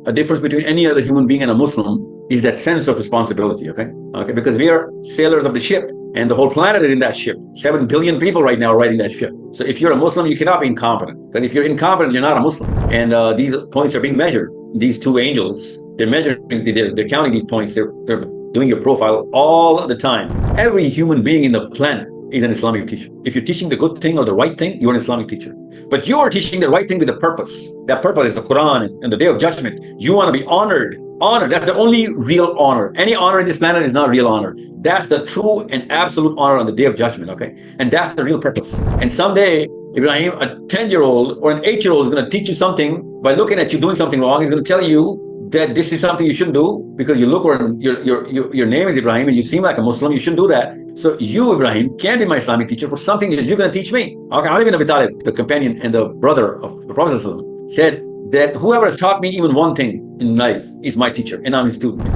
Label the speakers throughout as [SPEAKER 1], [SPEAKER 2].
[SPEAKER 1] a difference between any other human being and a Muslim is that sense of responsibility, okay? Okay, because we are sailors of the ship and the whole planet is in that ship. 7 billion people right now are riding that ship. So if you're a Muslim, you cannot be incompetent. Because if you're incompetent, you're not a Muslim. And these points are being measured. These two angels, they're measuring, they're counting these points. They're doing your profile all the time. Every human being in the planet is an Islamic teacher. If you're teaching the good thing or the right thing, you're an Islamic teacher. But you're teaching the right thing with a purpose. That purpose is the Qur'an and the Day of Judgment. You want to be honored. Honor, that's the only real honor. Any honor in this planet is not real honor. That's the true and absolute honor on the Day of Judgment, okay? And that's the real purpose. And someday, Ibrahim, a 10-year-old or an 8-year-old is going to teach you something by looking at you doing something wrong. He's going to tell you that this is something you shouldn't do because you look, or your name is Ibrahim and you seem like a Muslim, you shouldn't do that. So you, Ibrahim, can be my Islamic teacher for something that you're going to teach me. Okay, Ali ibn Abi Talib, the companion and the brother of the Prophet said that whoever has taught me even one thing in life is my teacher, and I'm his student.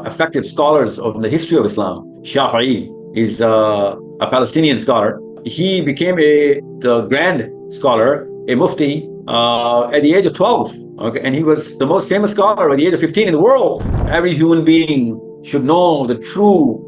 [SPEAKER 1] Effective scholars of the history of Islam, Shafi'i is a Palestinian scholar. He became the grand scholar, a mufti, at the age of 12. Okay, and he was the most famous scholar at the age of 15 in the world. Every human being should know the true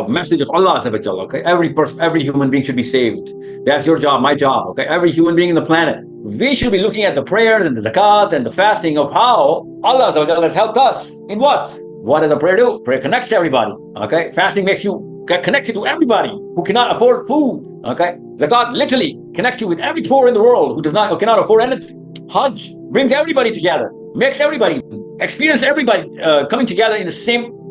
[SPEAKER 1] message of Allah. Okay, every human being should be saved. That's your job, my job. Okay, every human being in the planet. We should be looking at the prayers and the zakat and the fasting of how Allah has helped us. In what? What does a prayer do? Prayer connects everybody. Okay, fasting makes you get connected to everybody who cannot afford food. Okay, zakat literally connects you with every poor in the world who cannot afford anything. Hajj brings everybody together, makes everybody experience everybody coming together in the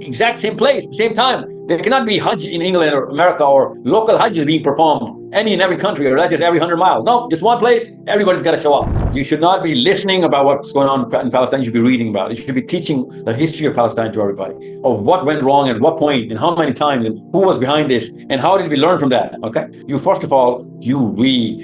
[SPEAKER 1] exact same place, same time. There cannot be Hajj in England or America or local Hajj is being performed in every country, or that's just every 100 miles. No, just one place, everybody's got to show up. You should not be listening about what's going on in Palestine. You should be reading about it. You should be teaching the history of Palestine to everybody, of what went wrong at what point and how many times and who was behind this and how did we learn from that. Okay, you first of all, you read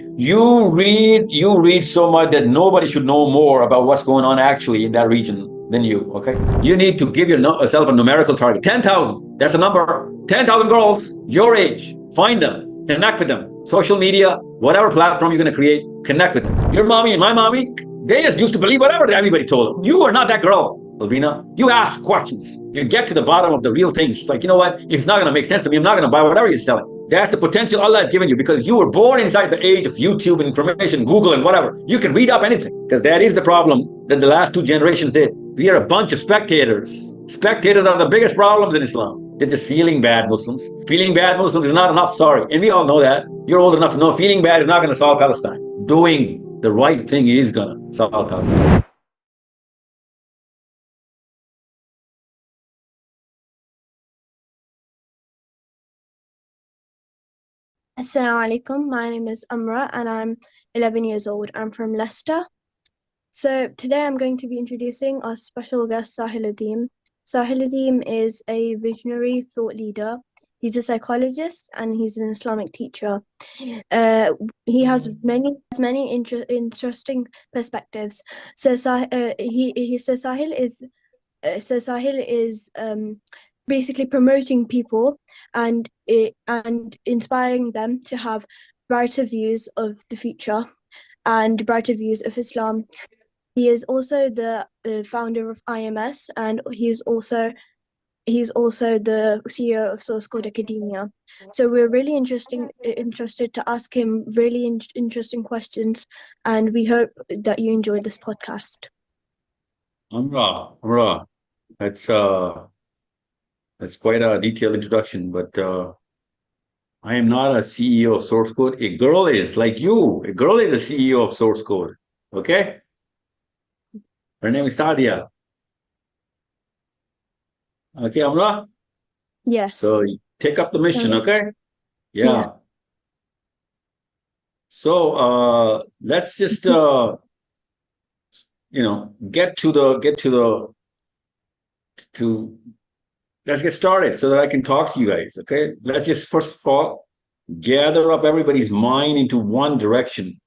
[SPEAKER 1] so much that nobody should know more about what's going on actually in that region than you. Okay, you need to give yourself a numerical target. 10,000, that's a number. 10,000 girls your age, find them, connect with them. Social media, whatever platform you're going to create, connect with them. Your mommy and my mommy, they just used to believe whatever everybody told them. You are not that girl, Alvina. You ask questions. You get to the bottom of the real things. Like, you know what? If it's not going to make sense to me, I'm not going to buy whatever you're selling. That's the potential Allah has given you because you were born inside the age of YouTube and information, Google and whatever. You can read up anything because that is the problem that the last two generations did. We are a bunch of spectators. Spectators are the biggest problems in Islam. They're just feeling bad Muslims. Feeling bad Muslims is not enough, sorry. And we all know that. You're old enough to know feeling bad is not going to solve Palestine. Doing the right thing is going to solve Palestine.
[SPEAKER 2] Assalamu alaikum. My name is Amra and I'm 11 years old. I'm from Leicester. So today I'm going to be introducing our special guest, Sahil Adeem. Sahil Adeem is a visionary thought leader. He's a psychologist and he's an Islamic teacher. He has many interesting perspectives. So Sahil is basically promoting people and inspiring them to have brighter views of the future and brighter views of Islam. He is also the founder of IMS, and he's also the CEO of Source Code Academia. So we're really interested to ask him really interesting questions, and we hope that you enjoy this podcast.
[SPEAKER 1] Amra, that's quite a detailed introduction, but I am not a CEO of Source Code. A girl is like you. A girl is a CEO of Source Code. Okay? Her name is Sadia. Okay, Amra?
[SPEAKER 2] Yes.
[SPEAKER 1] So take up the mission, okay? Yeah. So let's just let's get started so that I can talk to you guys, okay? Let's just first of all gather up everybody's mind into one direction.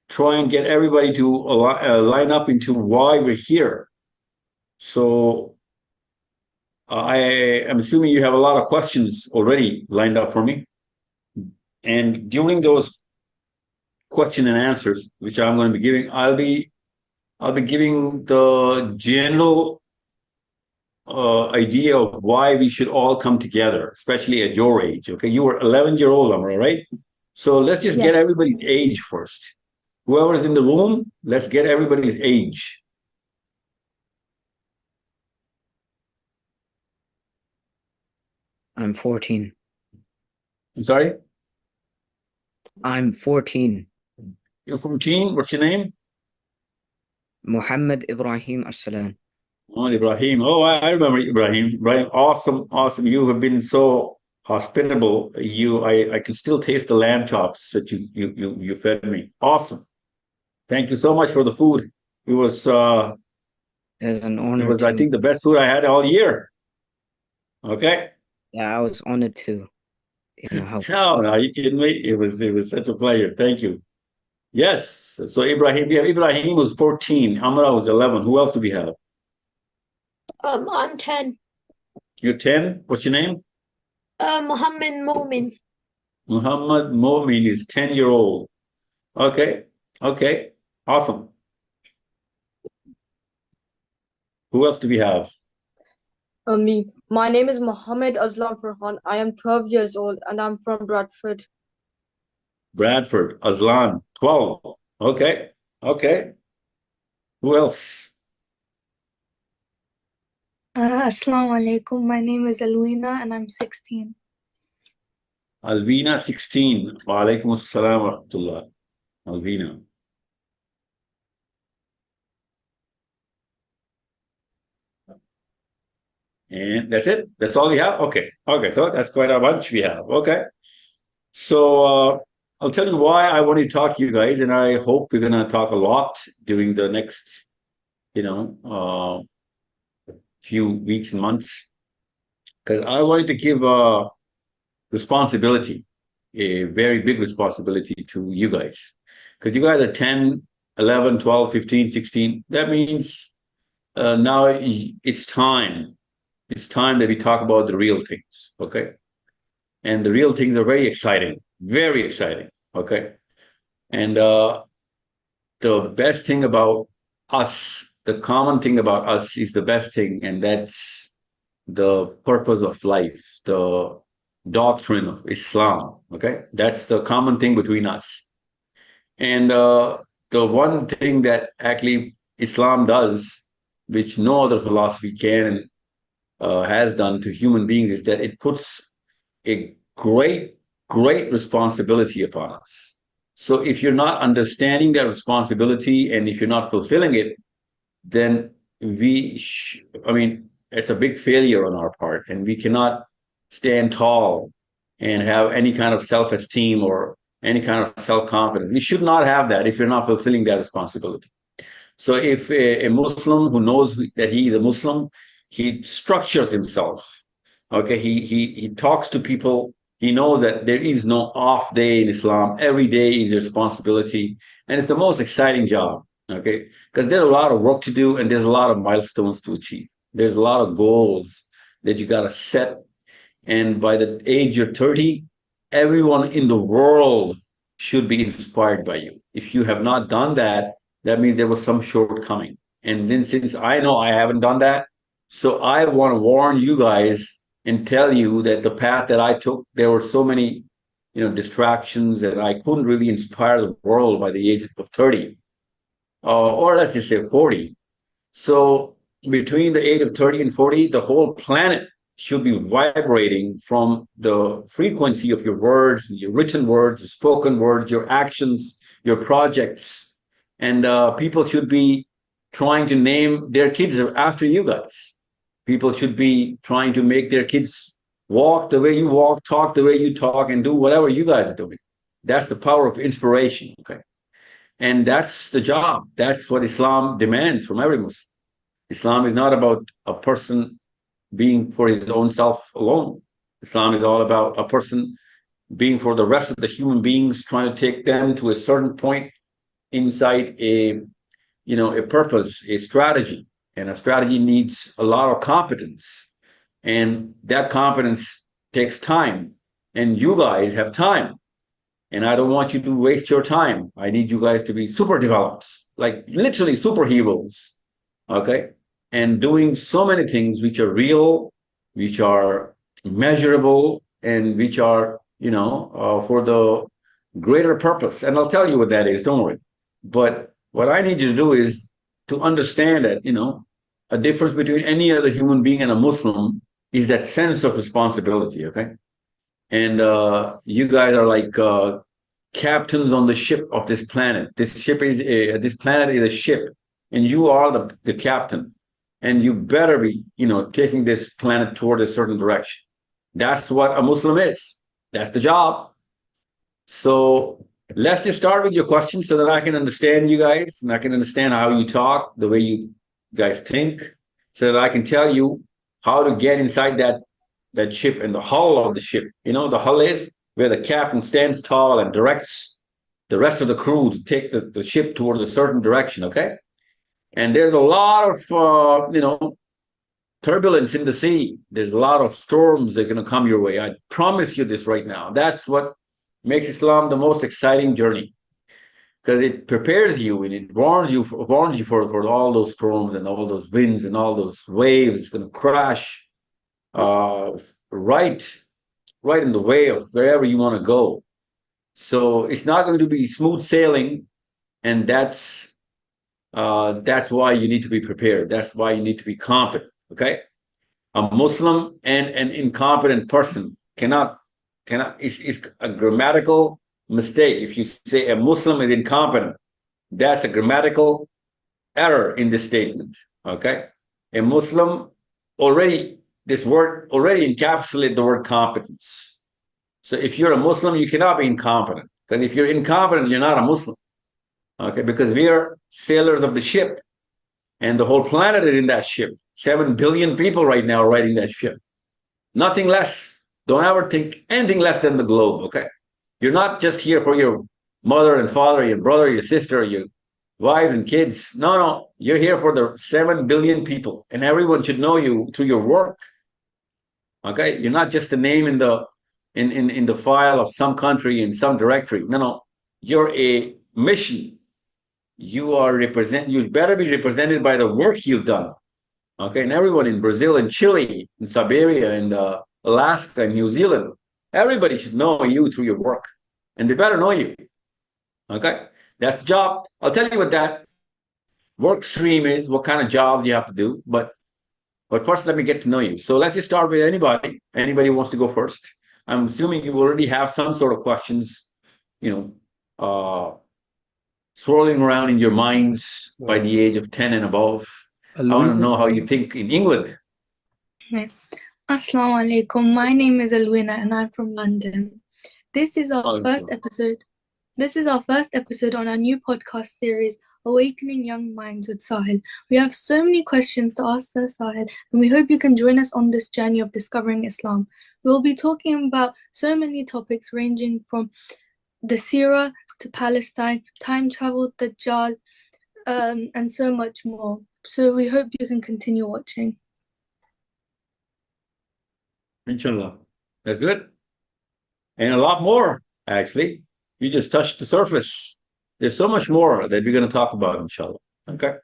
[SPEAKER 1] Try and get everybody to line up into why we're here. So I am assuming you have a lot of questions already lined up for me. And during those question and answers, which I'm going to be giving, I'll be I'll be giving the general idea of why we should all come together, especially at your age. Okay, you were 11-year-old, Amra, right? So let's just
[SPEAKER 2] Yes.
[SPEAKER 1] get everybody's age first. Whoever's in the room, let's get everybody's age.
[SPEAKER 3] I'm 14.
[SPEAKER 1] I'm sorry?
[SPEAKER 3] I'm 14.
[SPEAKER 1] You're 14. What's your name?
[SPEAKER 3] Muhammad Ibrahim Arsalan.
[SPEAKER 1] Oh, Ibrahim. Oh, I remember Ibrahim. Ibrahim, awesome, awesome. You have been so hospitable. I can still taste the lamb chops that you fed me. Awesome. Thank you so much for the food. It was
[SPEAKER 3] It's an
[SPEAKER 1] it
[SPEAKER 3] honor
[SPEAKER 1] was I
[SPEAKER 3] to.
[SPEAKER 1] think the best food I had all year. Okay.
[SPEAKER 3] Yeah, I was honored to, help.
[SPEAKER 1] No, no, you kidding me? It was such a pleasure. Thank you. Yes. So Ibrahim, yeah, Ibrahim was 14. Amra was 11. Who else do we have?
[SPEAKER 4] I'm 10.
[SPEAKER 1] You're 10. What's your name?
[SPEAKER 4] Muhammad Momin.
[SPEAKER 1] Muhammad Momin is 10-year-old. Okay. Okay. Awesome. Who else do we have?
[SPEAKER 5] Me. My name is Mohammed Aslam Farhan. I am 12 years old and I'm from Bradford.
[SPEAKER 1] Bradford, Aslan, 12. Okay. Okay. Who else?
[SPEAKER 6] Assalamu alaikum. My name is Alwina and I'm 16.
[SPEAKER 1] Alvina, 16. Wa alaikum assalam wa rahmatullah. Alvina. And that's it? That's all we have? Okay. Okay. So that's quite a bunch we have. Okay. So I'll tell you why I want to talk to you guys, and I hope we're going to talk a lot during the next, few weeks and months, because I wanted to give a responsibility, a very big responsibility to you guys, because you guys are 10, 11, 12, 15, 16. That means now it's time. It's time that we talk about the real things, okay? And the real things are very exciting, okay? And the best thing about us, the common thing about us is the best thing, and that's the purpose of life, the doctrine of Islam, okay? That's the common thing between us. And the one thing that actually Islam does, which no other philosophy can has done to human beings, is that it puts a great responsibility upon us. So if you're not understanding that responsibility and if you're not fulfilling it, then it's a big failure on our part, and we cannot stand tall and have any kind of self-esteem or any kind of self-confidence. We should not have that if you're not fulfilling that responsibility. So if a Muslim who knows that he is a Muslim, he structures himself. Okay, he talks to people. He knows that there is no off day in Islam. Every day is a responsibility, and it's the most exciting job. Okay, because there's a lot of work to do, and there's a lot of milestones to achieve. There's a lot of goals that you got to set, and by the age you're 30, everyone in the world should be inspired by you. If you have not done that, that means there was some shortcoming. And then since I know I haven't done that, so I want to warn you guys and tell you that the path that I took, there were so many, distractions that I couldn't really inspire the world by the age of 30, or let's just say 40. So between the age of 30 and 40, the whole planet should be vibrating from the frequency of your words, your written words, your spoken words, your actions, your projects. And people should be trying to name their kids after you guys. People should be trying to make their kids walk the way you walk, talk the way you talk, and do whatever you guys are doing. That's the power of inspiration, okay? And that's the job. That's what Islam demands from every Muslim. Islam is not about a person being for his own self alone. Islam is all about a person being for the rest of the human beings, trying to take them to a certain point inside a purpose, a strategy. And a strategy needs a lot of competence. And that competence takes time. And you guys have time. And I don't want you to waste your time. I need you guys to be super developed. like literally superheroes, okay, and doing so many things which are real, which are measurable, and which are, for the greater purpose. And I'll tell you what that is, don't worry. But what I need you to do is to understand that, a difference between any other human being and a Muslim is that sense of responsibility, okay? And you guys are like captains on the ship of this planet. This planet is a ship, and you are the captain. And you better be, taking this planet toward a certain direction. That's what a Muslim is. That's the job. So let's just start with your questions so that I can understand you guys and I can understand how you talk, the way you guys think, so that I can tell you how to get inside that ship and the hull of the ship. The hull is where the captain stands tall and directs the rest of the crew to take the ship towards a certain direction, okay? And there's a lot of, turbulence in the sea. There's a lot of storms that are going to come your way. I promise you this right now. That's what makes Islam the most exciting journey, because it prepares you and it warns you for all those storms and all those winds and all those waves. It's going to crash right in the way of wherever you want to go. So it's not going to be smooth sailing, and that's why you need to be prepared. That's why you need to be competent. Okay, a Muslim and an incompetent person cannot. It's a grammatical mistake. If you say a Muslim is incompetent, that's a grammatical error in this statement. Okay, a Muslim this word already encapsulates the word competence. So if you're a Muslim, you cannot be incompetent, because if you're incompetent, you're not a Muslim. Okay, because we are sailors of the ship, and the whole planet is in that ship. 7 billion people right now are riding that ship. Nothing less. Don't ever think anything less than the globe, okay? You're not just here for your mother and father, your brother, your sister, your wives and kids. No. You're here for the 7 billion people, and everyone should know you through your work. Okay? You're not just a name in the file of some country in some directory. No. You're a mission. You better be represented by the work you've done. Okay, and everyone in Brazil and Chile, in Siberia and Alaska and New Zealand, everybody should know you through your work, and they better know you. Okay, that's the job. I'll tell you what that work stream is, what kind of job you have to do. But first, let me get to know you. So let's just start with anybody. Anybody who wants to go first. I'm assuming you already have some sort of questions, swirling around in your minds by the age of 10 and above. I want to know how you think in England.
[SPEAKER 6] Okay. Assalamu alaikum. My name is Alwina and I'm from London. This is our first episode. This is our first episode on our new podcast series, Awakening Young Minds with Sahil. We have so many questions to ask Sir Sahil, and we hope you can join us on this journey of discovering Islam. We'll be talking about so many topics ranging from the Seerah to Palestine, time travel, Dajjal, and so much more. So we hope you can continue watching.
[SPEAKER 1] Inshallah. That's good. And a lot more, actually. You just touched the surface. There's so much more that we're going to talk about, inshallah. Okay.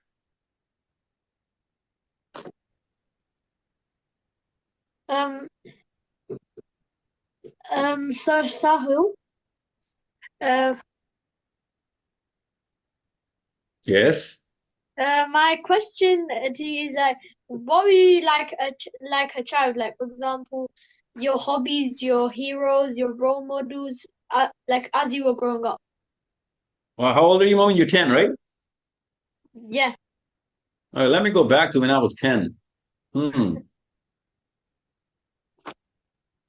[SPEAKER 4] Sir Sahil,
[SPEAKER 1] Yes.
[SPEAKER 4] my question to you is what were you like a child? Like, for example, your hobbies, your heroes, your role models, like as you were growing up.
[SPEAKER 1] Well, how old are you, Mom? You're 10, right?
[SPEAKER 4] Yeah.
[SPEAKER 1] All right, let me go back to when I was 10.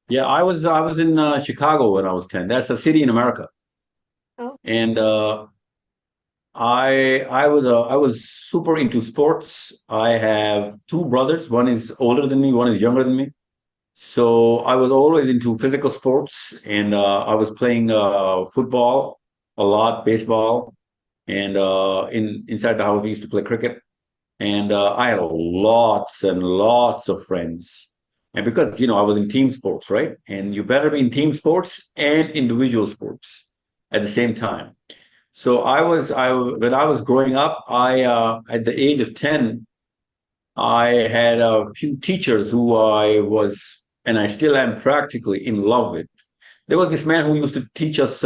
[SPEAKER 1] Yeah, I was in Chicago when I was 10. That's a city in America.
[SPEAKER 4] Oh.
[SPEAKER 1] And I was super into sports. I have two brothers. One is older than me, one is younger than me. So I was always into physical sports, and I was playing football a lot, baseball, and inside the house we used to play cricket. And I had lots and lots of friends. And because I was in team sports, right? And you better be in team sports and individual sports at the same time. So when I was growing up, at the age of 10, I had a few teachers who I was, and I still am practically in love with. There was this man who used to teach us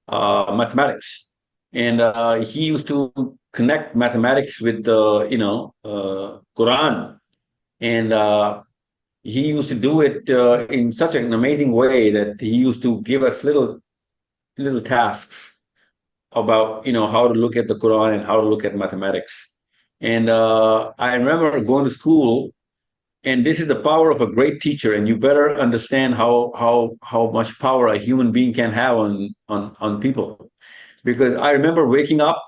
[SPEAKER 1] mathematics, and he used to connect mathematics with the, Quran, and he used to do it in such an amazing way that he used to give us little tasks about, how to look at the Quran and how to look at mathematics. And I remember going to school, and this is the power of a great teacher, and you better understand how much power a human being can have on people. Because I remember waking up,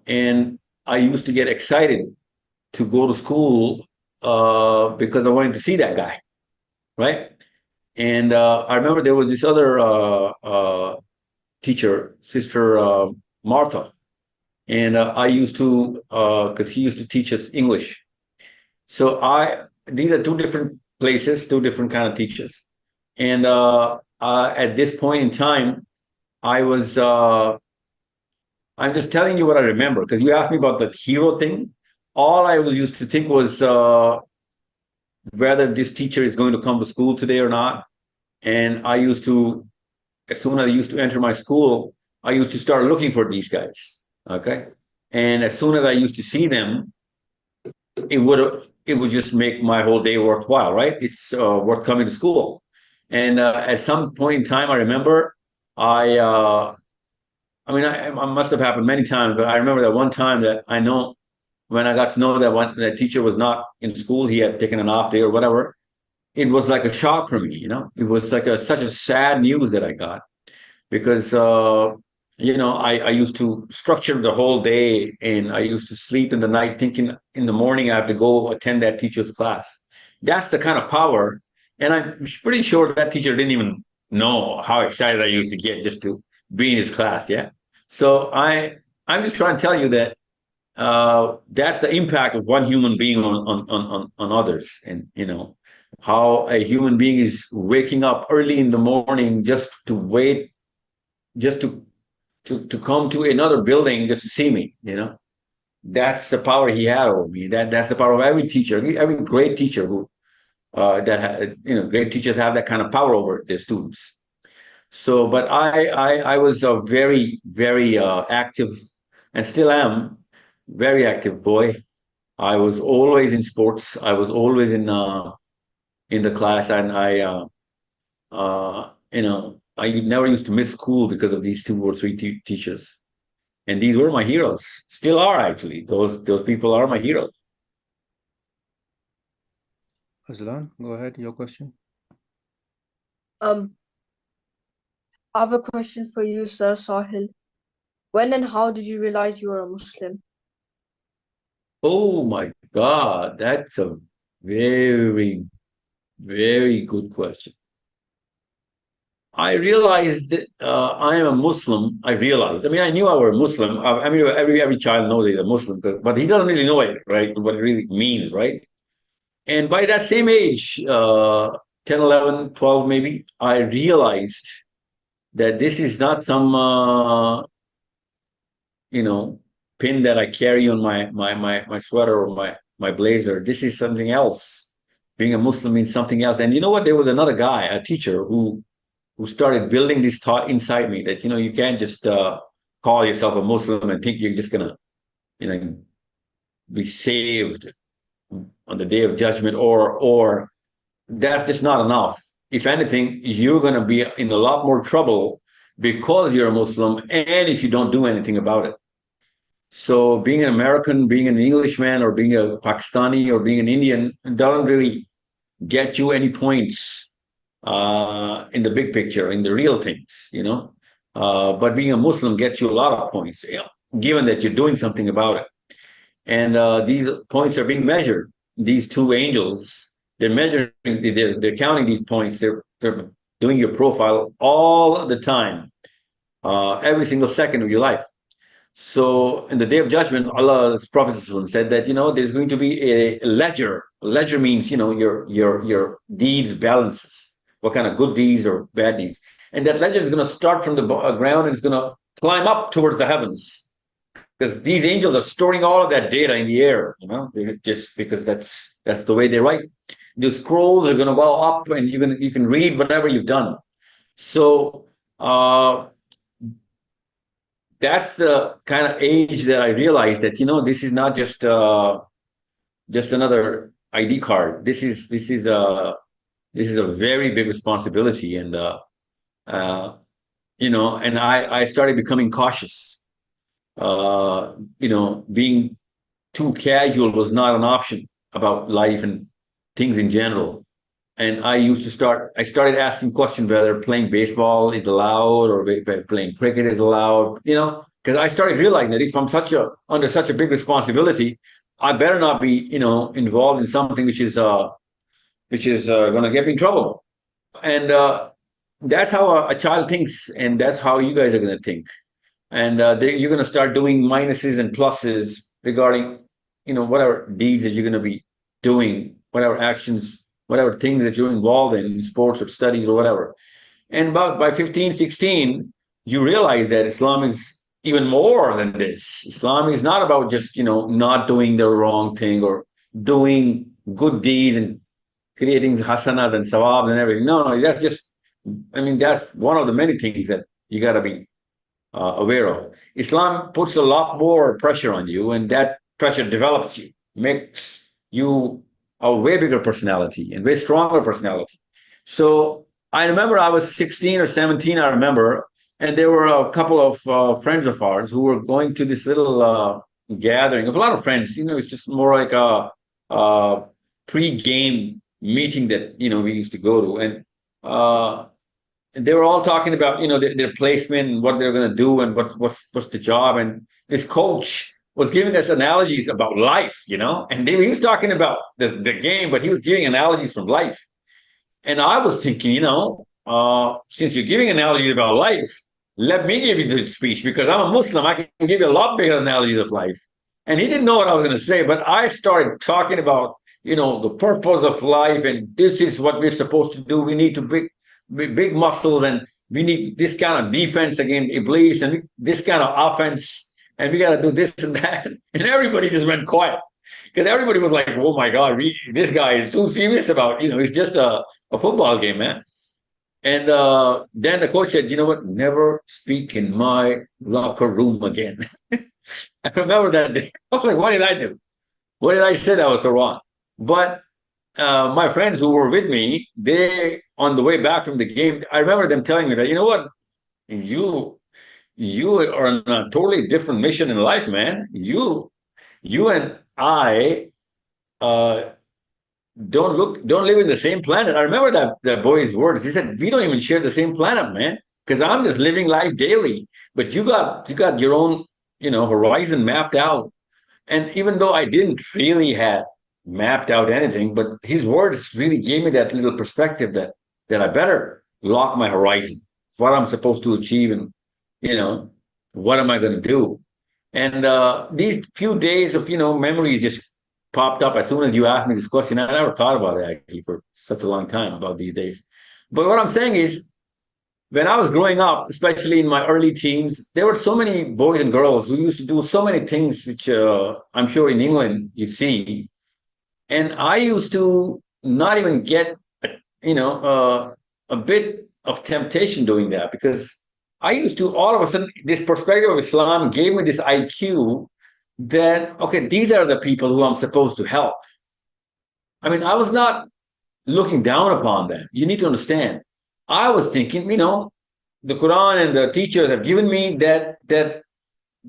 [SPEAKER 1] and I used to get excited to go to school because I wanted to see that guy, right? And I remember there was this other teacher, Sister Martha, and I used to, because he used to teach us English. So these are two different places, two different kind of teachers. And at this point in time, I was, I'm just telling you what I remember, because you asked me about the hero thing. All I was used to think was whether this teacher is going to come to school today or not. And I used to, as soon as I used to enter my school, I used to start looking for these guys. Okay. And as soon as I used to see them, it would just make my whole day worthwhile, right? It's worth coming to school. And at some point in time, I remember I must have happened many times, but I remember that one time that I know when I got to know that that teacher was not in school, he had taken an off day or whatever. It was like a shock for me, It was like such a sad news that I got, because I used to structure the whole day, and I used to sleep in the night thinking in the morning I have to go attend that teacher's class. That's the kind of power. And I'm pretty sure that teacher didn't even know how excited I used to get just to be in his class. Yeah. So I'm just trying to tell you that that's the impact of one human being on others. And, how a human being is waking up early in the morning just to wait, just to come to another building just to see me, That's the power he had over me. That's the power of every teacher, every great teacher who great teachers have that kind of power over their students. So, but I was a very, very active, and still am, very active boy. I was always in sports. I was always in the class, and I never used to miss school because of these 2 or 3 teachers. And these were my heroes. Still are, actually. Those people are my heroes.
[SPEAKER 7] Aslan, go ahead. Your question.
[SPEAKER 5] I have a question for you, Sir Sahil. When and how did you realize you were a Muslim?
[SPEAKER 1] Oh my God, that's a very, very good question. I realized that I am a Muslim. I knew I was a Muslim. Every child knows he's a Muslim, but he doesn't really know it, right? What it really means, right? And by that same age, 10, 11, 12 maybe, I realized that this is not some, pin that I carry on my sweater or my blazer. This is something else. Being a Muslim means something else. And you know what? There was another guy, a teacher, who started building this thought inside me that, you can't just call yourself a Muslim and think you're just going to, be saved on the day of judgment, or that's just not enough. If anything, you're going to be in a lot more trouble because you're a Muslim, and if you don't do anything about it. So being an American, being an Englishman, or being a Pakistani, or being an Indian doesn't really get you any points in the big picture, in the real things, but being a Muslim gets you a lot of points, given that you're doing something about it. And these points are being measured. These 2 angels, they're measuring, they're counting these points. They're doing your profile all the time, every single second of your life. So in the day of judgment, Allah's Prophet said that, there's going to be a ledger. Ledger means, your deeds balances. What kind of good deeds or bad deeds. And that ledger is going to start from the ground, and it's going to climb up towards the heavens, because these angels are storing all of that data in the air, just because that's the way they write. The scrolls are going to go up, and you can read whatever you've done. So that's the kind of age that I realized that this is not just another ID card. This is a very big responsibility, and and I started becoming cautious. Being too casual was not an option about life and things in general. And I started asking questions whether playing baseball is allowed or playing cricket is allowed, because I started realizing that if I'm under such a big responsibility, I better not be, involved in something which is going to get me in trouble. And that's how a child thinks, and that's how you guys are going to think. And you're going to start doing minuses and pluses regarding, whatever deeds that you're going to be doing, whatever actions, whatever things that you're involved in sports or studies or whatever. And by 15, 16, you realize that Islam is even more than this. Islam is not about just, not doing the wrong thing or doing good deeds and creating hasanas and sawab and everything. No, that's one of the many things that you got to be aware of. Islam puts a lot more pressure on you, and that pressure develops you, makes you a way bigger personality and way stronger personality. So I remember I was 16 or 17, I remember, and there were a couple of friends of ours who were going to this little gathering of a lot of friends. It's just more like a pre-game meeting that, we used to go to. And they were all talking about, their placement and what they're going to do and what's the job. And this coach was giving us analogies about life, and he was talking about the game, but he was giving analogies from life. And I was thinking, since you're giving analogies about life, let me give you this speech, because I'm a Muslim. I can give you a lot bigger analogies of life. And he didn't know what I was going to say, but I started talking about, the purpose of life, and this is what we're supposed to do. We need to big muscles, and we need this kind of defense against Iblis, and this kind of offense, and we got to do this and that. And everybody just went quiet, because everybody was like, oh my God, this guy is too serious about, it's just a football game, man. And then the coach said, you know what, never speak in my locker room again. I remember that day. I was like, what did I do? What did I say that was so wrong? But my friends who were with me, they, on the way back from the game, I remember them telling me that, you know what, you are on a totally different mission in life, man. You and I don't live in the same planet. I remember that boy's words. He said, we don't even share the same planet, man, because I'm just living life daily. But you got your own, horizon mapped out. And even though I didn't really have mapped out anything, but his words really gave me that little perspective that I better lock my horizon, what I'm supposed to achieve, and what am I going to do. And these few days of memories just popped up as soon as you asked me this question. I never thought about it actually for such a long time about these days. But what I'm saying is, when I was growing up, especially in my early teens, there were so many boys and girls who used to do so many things which I'm sure in England you see. And I used to not even get, a bit of temptation doing that, because I used to, all of a sudden, this perspective of Islam gave me this IQ that, okay, these are the people who I'm supposed to help. I mean, I was not looking down upon them. You need to understand. I was thinking, the Quran and the teachers have given me that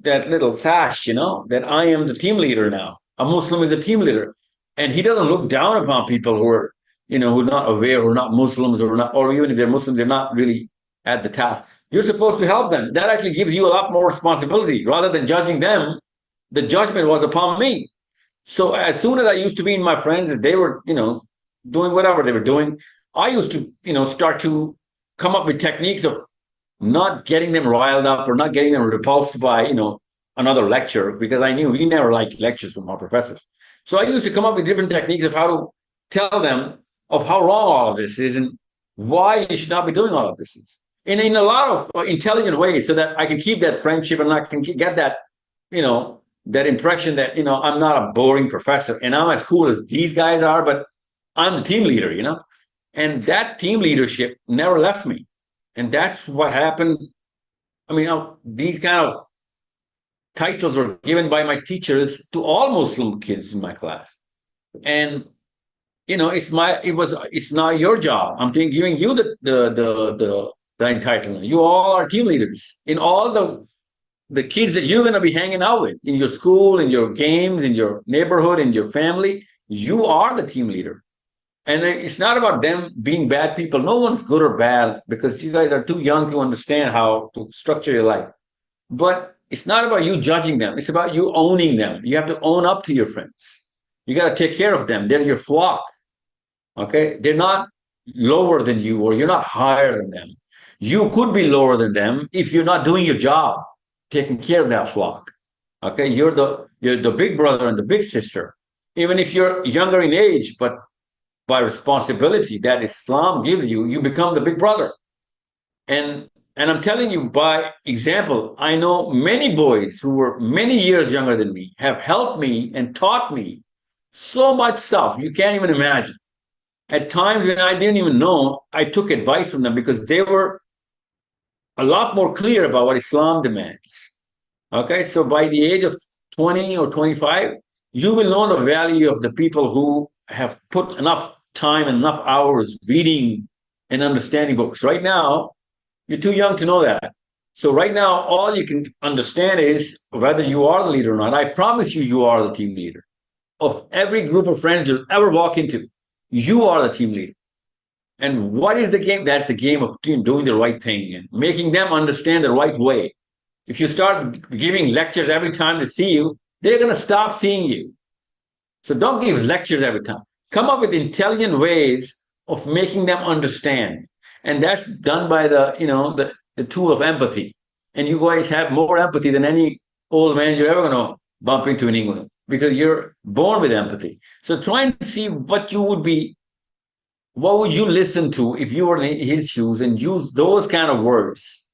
[SPEAKER 1] little sash, that I am the team leader now. A Muslim is a team leader. And he doesn't look down upon people who are, who are not aware, who are not Muslims, or even if they're Muslims, they're not really at the task. You're supposed to help them. That actually gives you a lot more responsibility. Rather than judging them, the judgment was upon me. So as soon as I used to be in my friends, they were, doing whatever they were doing, I used to, start to come up with techniques of not getting them riled up or not getting them repulsed by, another lecture, because I knew we never liked lectures from our professors. So I used to come up with different techniques of how to tell them of how wrong all of this is and why you should not be doing all of this. in a lot of intelligent ways, so that I can keep that friendship and I can get that, that impression that, I'm not a boring professor and I'm as cool as these guys are, but I'm the team leader, and that team leadership never left me. And that's what happened. I mean, these kind of titles were given by my teachers to all Muslim kids in my class. And it's not your job. I'm giving you the entitlement. You all are team leaders in all the kids that you're going to be hanging out with in your school, in your games, in your neighborhood, in your family. You are the team leader. And it's not about them being bad people. No one's good or bad, because you guys are too young to understand how to structure your life. But it's not about you judging them. It's about you owning them. You have to own up to your friends. You got to take care of them. They're your flock. Okay? They're not lower than you, or you're not higher than them. You could be lower than them if you're not doing your job, taking care of that flock. Okay? You're the big brother and the big sister, even if you're younger in age, but by responsibility that Islam gives you, you become the big brother. And I'm telling you by example, I know many boys who were many years younger than me have helped me and taught me so much stuff you can't even imagine. At times when I didn't even know, I took advice from them because they were a lot more clear about what Islam demands. Okay, so by the age of 20 or 25, you will know the value of the people who have put enough time and enough hours reading and understanding books. Right now, you're too young to know that. So right now, all you can understand is whether you are the leader or not. I promise you, you are the team leader. Of every group of friends you'll ever walk into, you are the team leader. And what is the game? That's the game of doing the right thing and making them understand the right way. If you start giving lectures every time they see you, they're going to stop seeing you. So don't give lectures every time. Come up with intelligent ways of making them understand. And that's done by the tool of empathy. And you guys have more empathy than any old man you're ever going to bump into in England, because you're born with empathy. So try and see what would you listen to if you were in his shoes, and use those kind of words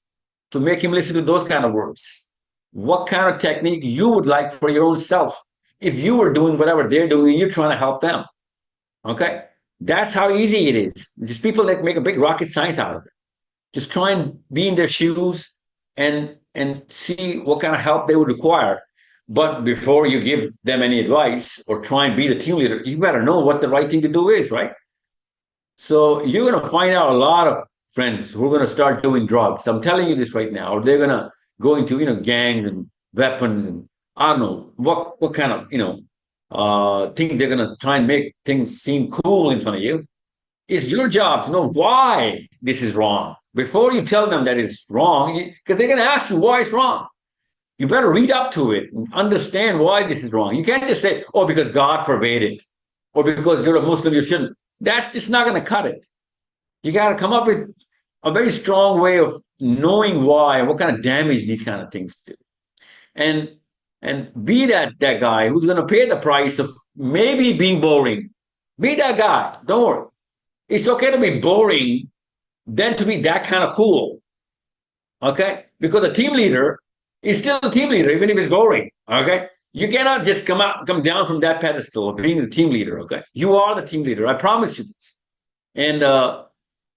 [SPEAKER 1] to make him listen to those kind of words. What kind of technique you would like for your own self if you were doing whatever they're doing and you're trying to help them. Okay? That's how easy it is. Just people that make a big rocket science out of it. Just try and be in their shoes and see what kind of help they would require. But before you give them any advice or try and be the team leader, you better know what the right thing to do is, right? So you're going to find out a lot of friends who are going to start doing drugs. I'm telling you this right now. Or they're going to go into, gangs and weapons and I don't know what kind of, things they're going to try and make things seem cool in front of you. It's your job to know why this is wrong before you tell them that it's wrong, because they're going to ask you why it's wrong. You better read up to it and understand why this is wrong. You can't just say, oh, because God forbade it, or because you're a Muslim, you shouldn't. That's just not going to cut it. You got to come up with a very strong way of knowing why and what kind of damage these kind of things do. And be that guy who's going to pay the price of maybe being boring. Be that guy. Don't worry. It's okay to be boring than to be that kind of cool. Okay? Because a team leader is still a team leader, even if it's boring. Okay? You cannot just come down from that pedestal of being the team leader. Okay? You are the team leader. I promise you this. And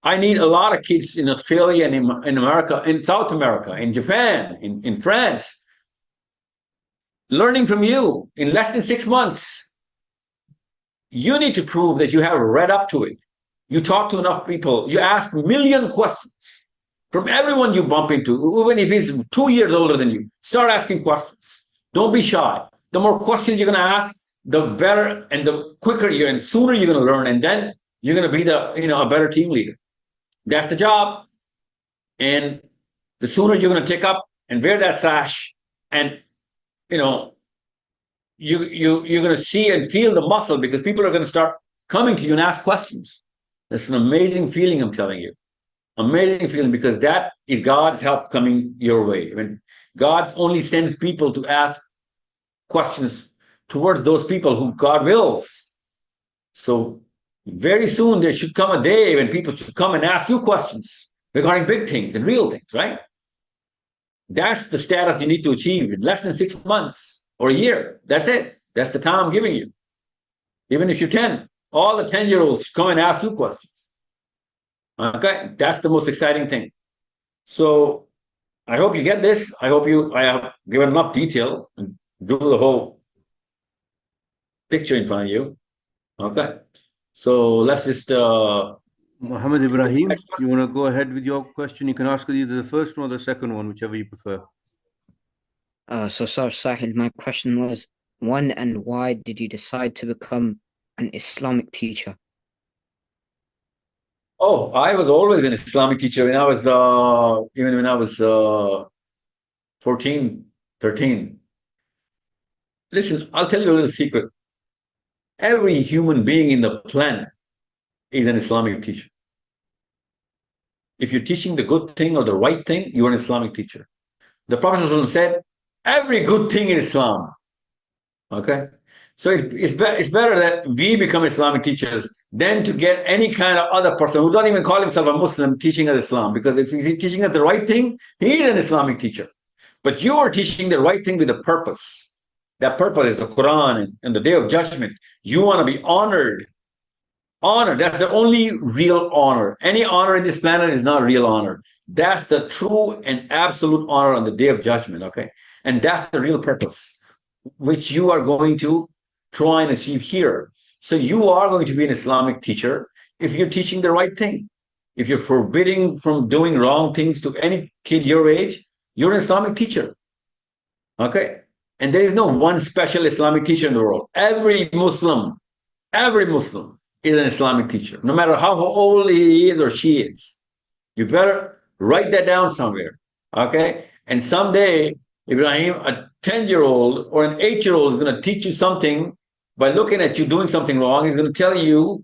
[SPEAKER 1] I need a lot of kids in Australia and in America, in South America, in Japan, in France, learning from you in less than 6 months. You need to prove that you have read up to it. You talk to enough people. You ask a million questions from everyone you bump into, even if he's 2 years older than you. Start asking questions. Don't be shy. The more questions you're going to ask, the better and the quicker and sooner you're going to learn. And then you're going to be a better team leader. That's the job. And the sooner you're going to take up and wear that sash, and you're going to see and feel the muscle, because people are going to start coming to you and ask questions. That's an amazing feeling, I'm telling you. Amazing feeling, because that is God's help coming your way. When God only sends people to ask questions towards those people who God wills. So very soon there should come a day when people should come and ask you questions. regarding big things and real things, right? That's the status you need to achieve in less than 6 months or a year. That's it. That's the time I'm giving you. Even if you're 10, all the 10-year-olds come and ask you questions. Okay, that's the most exciting thing. So I hope you get this. I have given enough detail and do the whole picture in front of you. Okay, so let's just
[SPEAKER 7] Muhammad Ibrahim, you want to go ahead with your question? You can ask either the first one or the second one, whichever you prefer.
[SPEAKER 3] So Sahil, my question was, when and why did you decide to become an Islamic teacher?
[SPEAKER 1] Oh, I was always an Islamic teacher when I was even when I was 14, 13. Listen, I'll tell you a little secret. Every human being in the planet is an Islamic teacher. If you're teaching the good thing or the right thing, you're an Islamic teacher. The Prophet ﷺ said, every good thing is Islam. Okay? So it's better that we become Islamic teachers than to get any kind of other person who doesn't even call himself a Muslim teaching us Islam. Because if he's teaching us the right thing, he's an Islamic teacher. But you are teaching the right thing with a purpose. That purpose is the Qur'an and the Day of Judgment. You want to be honored. Honor, that's the only real honor. Any honor in this planet is not real honor. That's the true and absolute honor on the Day of Judgment, okay? And that's the real purpose, which you are going to try and achieve here. So you are going to be an Islamic teacher if you're teaching the right thing. If you're forbidding from doing wrong things to any kid your age, you're an Islamic teacher, okay? And there is no one special Islamic teacher in the world. Every Muslim is an Islamic teacher, no matter how old he is or she is. You better write that down somewhere, okay? And someday, Ibrahim, a 10-year-old or an 8-year-old is going to teach you something by looking at you doing something wrong. He's going to tell you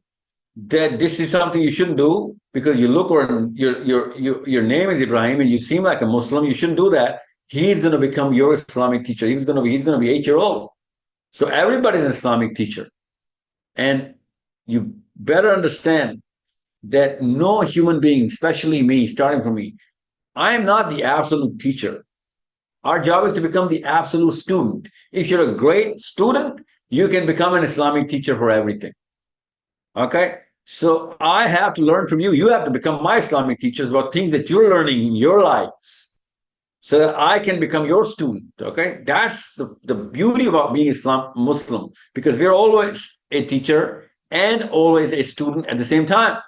[SPEAKER 1] that this is something you shouldn't do because you look or your name is Ibrahim and you seem like a Muslim. You shouldn't do that. He's going to become your Islamic teacher. He's going to be 8-year-old. So everybody's an Islamic teacher. And you better understand that no human being, especially me, starting from me, I am not the absolute teacher. Our job is to become the absolute student. If you're a great student, you can become an Islamic teacher for everything. Okay? So I have to learn from you. You have to become my Islamic teachers about things that you're learning in your lives so that I can become your student. Okay? That's the beauty about being Muslim, because we're always a teacher and always a student at the same time.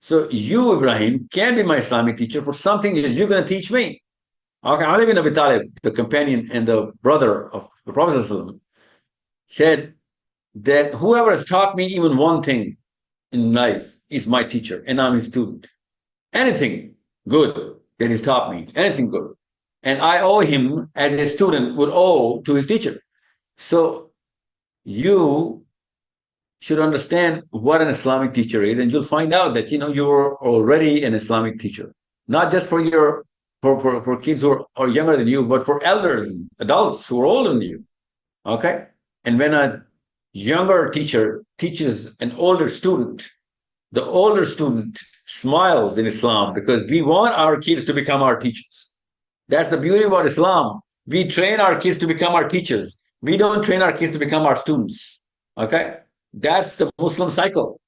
[SPEAKER 1] So you, Ibrahim, can be my Islamic teacher for something that you're going to teach me. Okay, Ali bin Abi Talib, the companion and the brother of the Prophet ﷺ, said that whoever has taught me even one thing in life is my teacher, and I'm his student. Anything good that he's taught me, anything good. And I owe him, as a student would owe to his teacher. So you should understand what an Islamic teacher is, and you'll find out that you're already an Islamic teacher, not just for for kids who are younger than you, but for elders, adults who are older than you. Okay, and when a younger teacher teaches an older student, the older student smiles in Islam because we want our kids to become our teachers. That's the beauty about Islam. We train our kids to become our teachers. We don't train our kids to become our students. Okay. That's the Muslim cycle.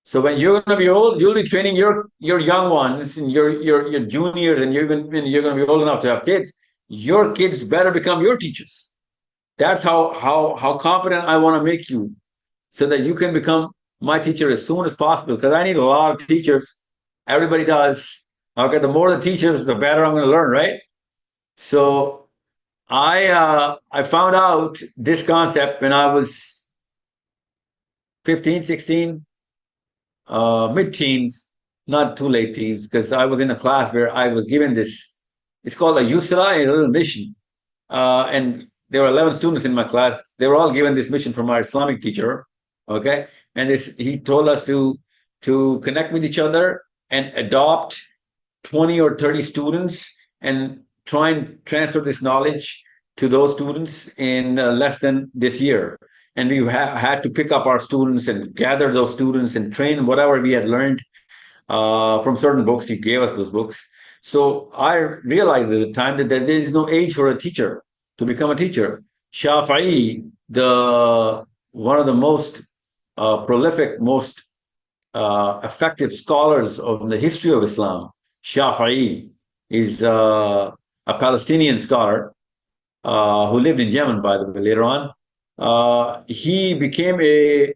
[SPEAKER 1] So when you're going to be old, you'll be training your young ones and your juniors, and you're going to be old enough to have kids. Your kids better become your teachers. That's how confident I want to make you, so that you can become my teacher as soon as possible. Because I need a lot of teachers. Everybody does. Okay, the more the teachers, the better I'm going to learn, right? So I found out this concept when I was 15, 16, mid-teens, not too late teens, because I was in a class where I was given this. It's called a Yusra, a little mission. And there were 11 students in my class. They were all given this mission from our Islamic teacher, okay? And he told us to connect with each other and adopt 20 or 30 students and try and transfer this knowledge to those students in less than this year. And we had to pick up our students and gather those students and train whatever we had learned from certain books. He gave us those books. So I realized at the time that there is no age for a teacher to become a teacher. Shafi'i, one of the most prolific, most effective scholars of the history of Islam, Shafi'i, is a Palestinian scholar who lived in Yemen, by the way, later on. He became the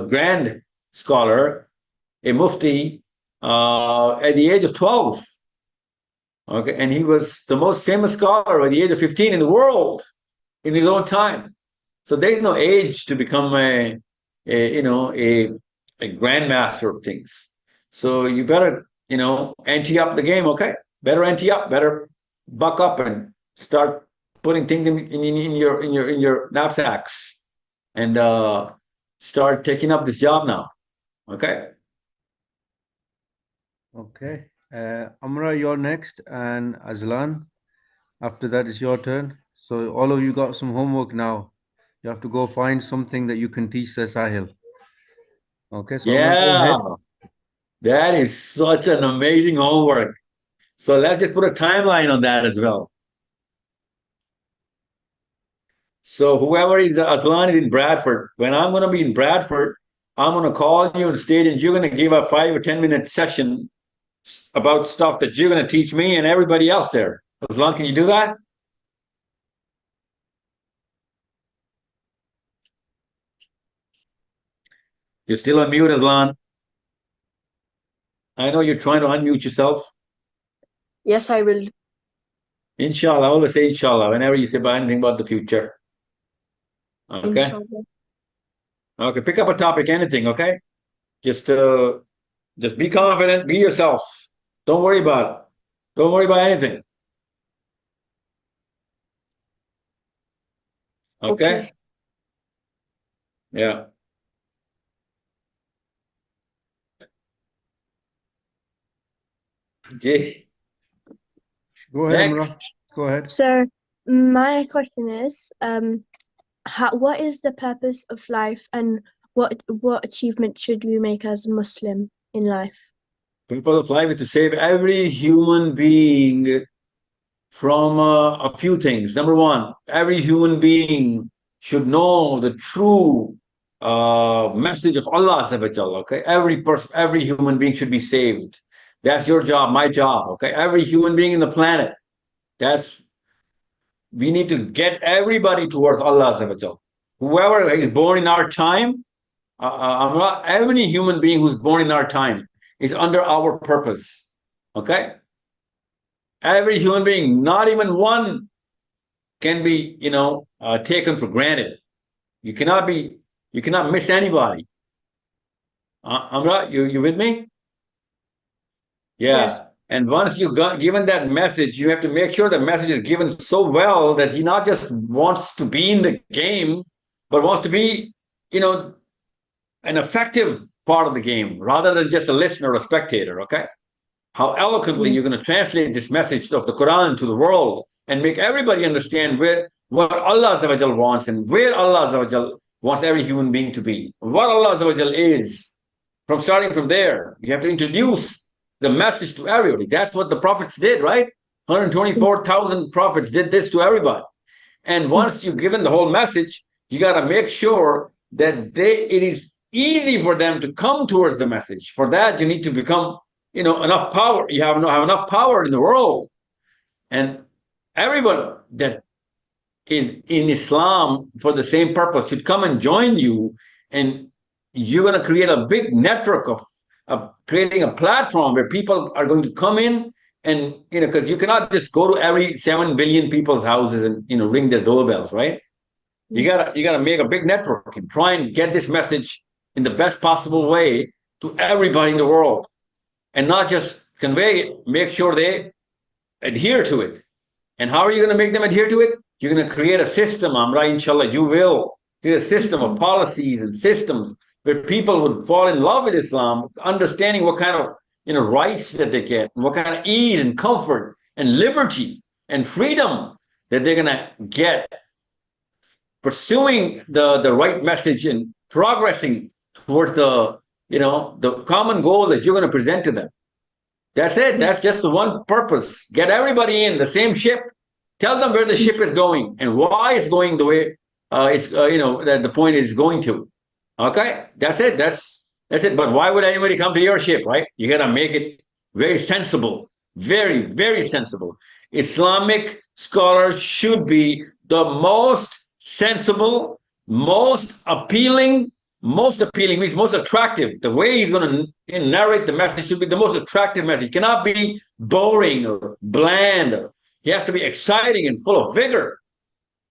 [SPEAKER 1] grand scholar, a mufti, at the age of 12. Okay, and he was the most famous scholar at the age of 15 in the world in his own time. So there's no age to become a grandmaster of things. So you better, ante up the game, okay? Better ante up, better buck up and start putting things in your knapsacks and start taking up this job now. Okay.
[SPEAKER 7] Okay. Amra, you're next, and Azlan. After that, it's your turn. So all of you got some homework now. You have to go find something that you can teach Sahil. Okay, so Amra, go ahead.
[SPEAKER 1] That is such an amazing homework. So let's just put a timeline on that as well. So whoever is Aslan is in Bradford, when I'm going to be in Bradford, I'm going to call you on stage and you're going to give a 5 or 10-minute session about stuff that you're going to teach me and everybody else there. Aslan, can you do that? You're still on mute, Aslan. I know you're trying to unmute yourself.
[SPEAKER 5] Yes, I will.
[SPEAKER 1] Inshallah, I always say inshallah whenever you say about anything about the future. Okay.
[SPEAKER 5] Inshallah.
[SPEAKER 1] Okay, pick up a topic, anything, okay? Just be confident, be yourself. Don't worry about it. Don't worry about anything. Okay? Yeah. Jay.
[SPEAKER 7] Go ahead, Amra.
[SPEAKER 1] Next.
[SPEAKER 7] Go ahead.
[SPEAKER 2] So my question is, what is the purpose of life, and what achievement should we make as a Muslim in life?
[SPEAKER 1] Purpose of life is to save every human being from a few things. Number one, every human being should know the true message of Allah. Okay, every person, every human being should be saved. That's your job, my job. Okay, every human being in the planet. We need to get everybody towards Allah. Whoever is born in our time, every human being who's born in our time is under our purpose. Okay? Every human being, not even one can be, taken for granted. You cannot miss anybody. Amra, you with me? Yeah.
[SPEAKER 2] Yes.
[SPEAKER 1] And once you got given that message, you have to make sure the message is given so well that he not just wants to be in the game, but wants to be, an effective part of the game rather than just a listener or a spectator. Okay. How eloquently you're going to translate this message of the Qur'an to the world and make everybody understand what Allah wants and where Allah wants every human being to be, what Allah is. Starting from there, you have to introduce the message to everybody. That's what the prophets did, right? 124,000 prophets did this to everybody. And once you've given the whole message, you got to make sure that it is easy for them to come towards the message. For that, you need to become, enough power. You have enough power in the world. And everyone that in Islam for the same purpose should come and join you. And you're going to create a big network of creating a platform where people are going to come in and, because you cannot just go to every 7 billion people's houses and, ring their doorbells, right? You gotta make a big network and try and get this message in the best possible way to everybody in the world, and not just convey it, make sure they adhere to it. And how are you going to make them adhere to it? You're going to create a system, Amra, inshallah, you will create a system of policies and systems where people would fall in love with Islam, understanding what kind of rights that they get, what kind of ease and comfort and liberty and freedom that they're going to get pursuing the right message and progressing towards the the common goal that you're going to present to them. That's it. That's just the one purpose. Get everybody in the same ship. Tell them where the ship is going and why it's going the way that the point is going to. Okay, that's it. That's it. But why would anybody come to your ship, right? You got to make it very sensible, very, very sensible. Islamic scholars should be the most sensible, most appealing means most attractive. The way he's going to narrate the message should be the most attractive message. It cannot be boring or bland. He has to be exciting and full of vigor.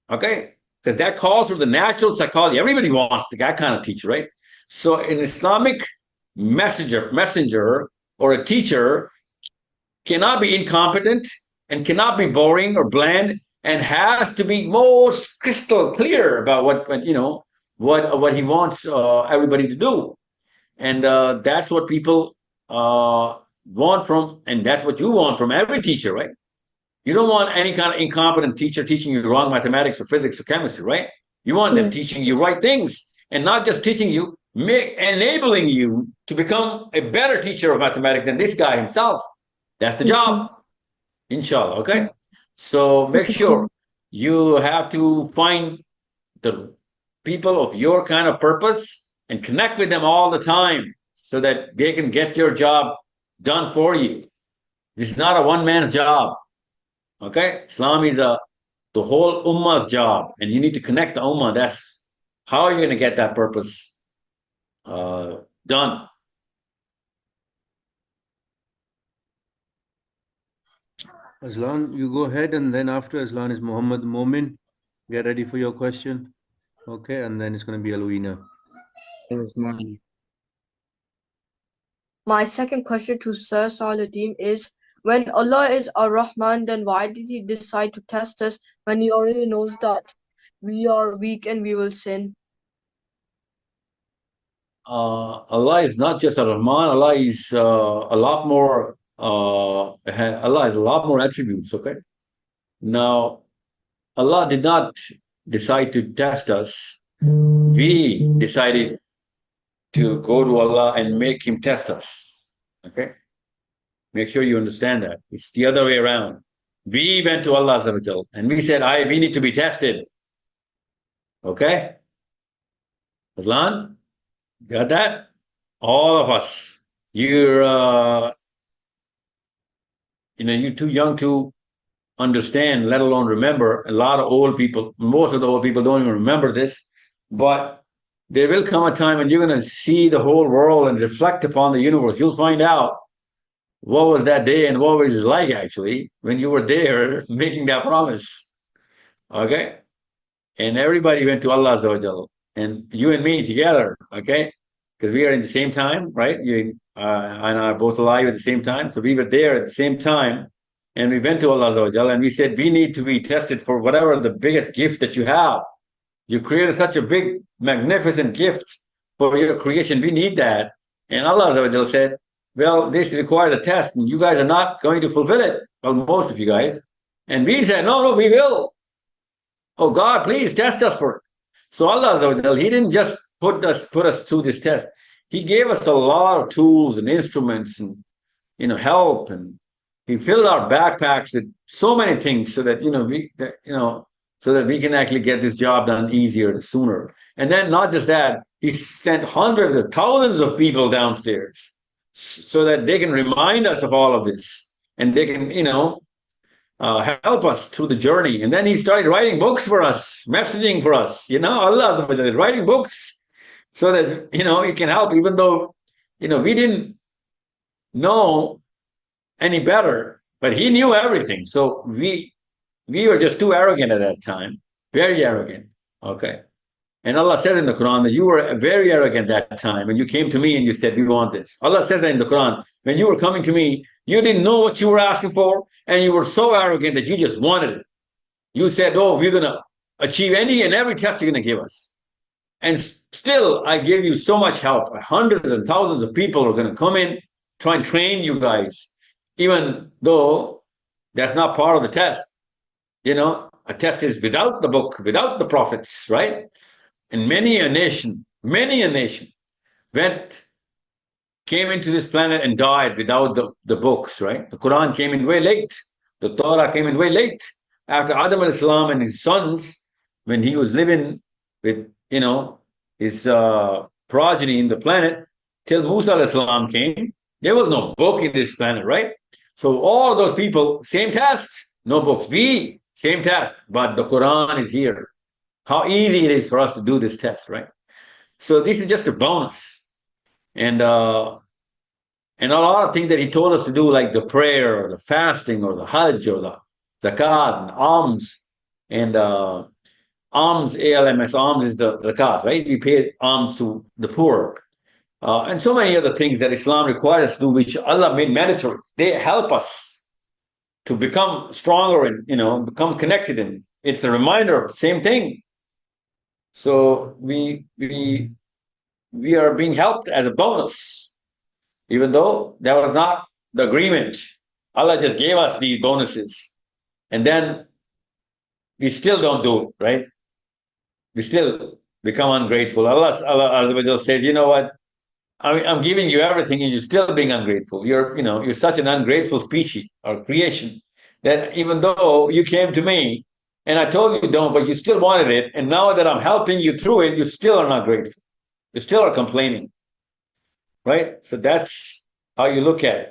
[SPEAKER 1] Okay? Because that calls for the natural psychology. Everybody wants that kind of teacher, right? So an Islamic messenger or a teacher cannot be incompetent and cannot be boring or bland and has to be most crystal clear about what he wants everybody to do. And that's what people want from, and that's what you want from every teacher, right? You don't want any kind of incompetent teacher teaching you wrong mathematics or physics or chemistry, right? You want them teaching you right things and not just teaching you, enabling you to become a better teacher of mathematics than this guy himself. That's the job, inshallah, okay? So make sure you have to find the people of your kind of purpose and connect with them all the time so that they can get your job done for you. This is not a one man's job. Okay, Islam is the whole ummah's job, and you need to connect the ummah. That's how you're going to get that purpose done.
[SPEAKER 7] Aslan, you go ahead, and then after Aslan is Muhammad Momin. Get ready for your question. Okay, and then it's going to be Alwina.
[SPEAKER 3] It was mine.
[SPEAKER 5] My second question to Sir Sahil Adeem is, when Allah is Ar-Rahman, then why did He decide to test us when He already knows that we are weak and we will sin?
[SPEAKER 1] Allah is not just Ar-Rahman. Allah is a lot more. Allah has a lot more attributes. Okay. Now, Allah did not decide to test us. We decided to go to Allah and make Him test us. Okay. Make sure you understand that. It's the other way around. We went to Allah and we said, we need to be tested. Okay? Aslan, got that? All of us. You're too young to understand, let alone remember. A lot of old people, most of the old people don't even remember this, but there will come a time when you're going to see the whole world and reflect upon the universe. You'll find out what was that day and what was it like actually when you were there making that promise. Okay? And everybody went to Allah and you and me together, okay? Because we are in the same time, right? You and I are both alive at the same time. So we were there at the same time and we went to Allah and we said, we need to be tested for whatever the biggest gift that you have. You created such a big, magnificent gift for your creation. We need that. And Allah said, well, this requires a test, and you guys are not going to fulfill it. Well, most of you guys. And we said, no, we will. Oh, God, please test us for it. So Allah, He didn't just put us through this test. He gave us a lot of tools and instruments and, help. And He filled our backpacks with so many things so that, so that we can actually get this job done easier and sooner. And then not just that, He sent hundreds of thousands of people downstairs so that they can remind us of all of this and they can, help us through the journey. And then He started writing books for us, messaging for us. Allah is writing books so that, He can help, even though, we didn't know any better, but He knew everything. So we were just too arrogant at that time, very arrogant. Okay. And Allah says in the Quran that you were very arrogant that time when you came to me and you said, we want this. Allah says that in the Quran, when you were coming to me, you didn't know what you were asking for, and you were so arrogant that you just wanted it. You said, oh, we're going to achieve any and every test you're going to give us. And still, I gave you so much help. Hundreds and thousands of people are going to come in, try and train you guys, even though that's not part of the test. A test is without the book, without the prophets, right? And many a nation went came into this planet and died without the books, right? The Quran came in way late. The Torah came in way late. After Adam al-Islam and his sons, when he was living with, his progeny in the planet, till Musa al-Islam came, there was no book in this planet, right? So all those people, same task, no books. We, same task, but the Quran is here. How easy it is for us to do this test, right? So this is just a bonus. And a lot of things that he told us to do, like the prayer, or the fasting, or the Hajj, or the zakat, and alms, and alms, ALMS, alms is the zakat, right? We pay alms to the poor. And so many other things that Islam requires us to do, which Allah made mandatory. They help us to become stronger and, become connected. And it's a reminder of the same thing. So we are being helped as a bonus, even though that was not the agreement. Allah just gave us these bonuses, and then we still don't do it, right? We still become ungrateful. Allah says, you know what? I'm giving you everything, and you're still being ungrateful. You're such an ungrateful species or creation that even though you came to me and I told you don't, but you still wanted it, and now that I'm helping you through it, you still are not grateful. You still are complaining, right? So that's how you look at it.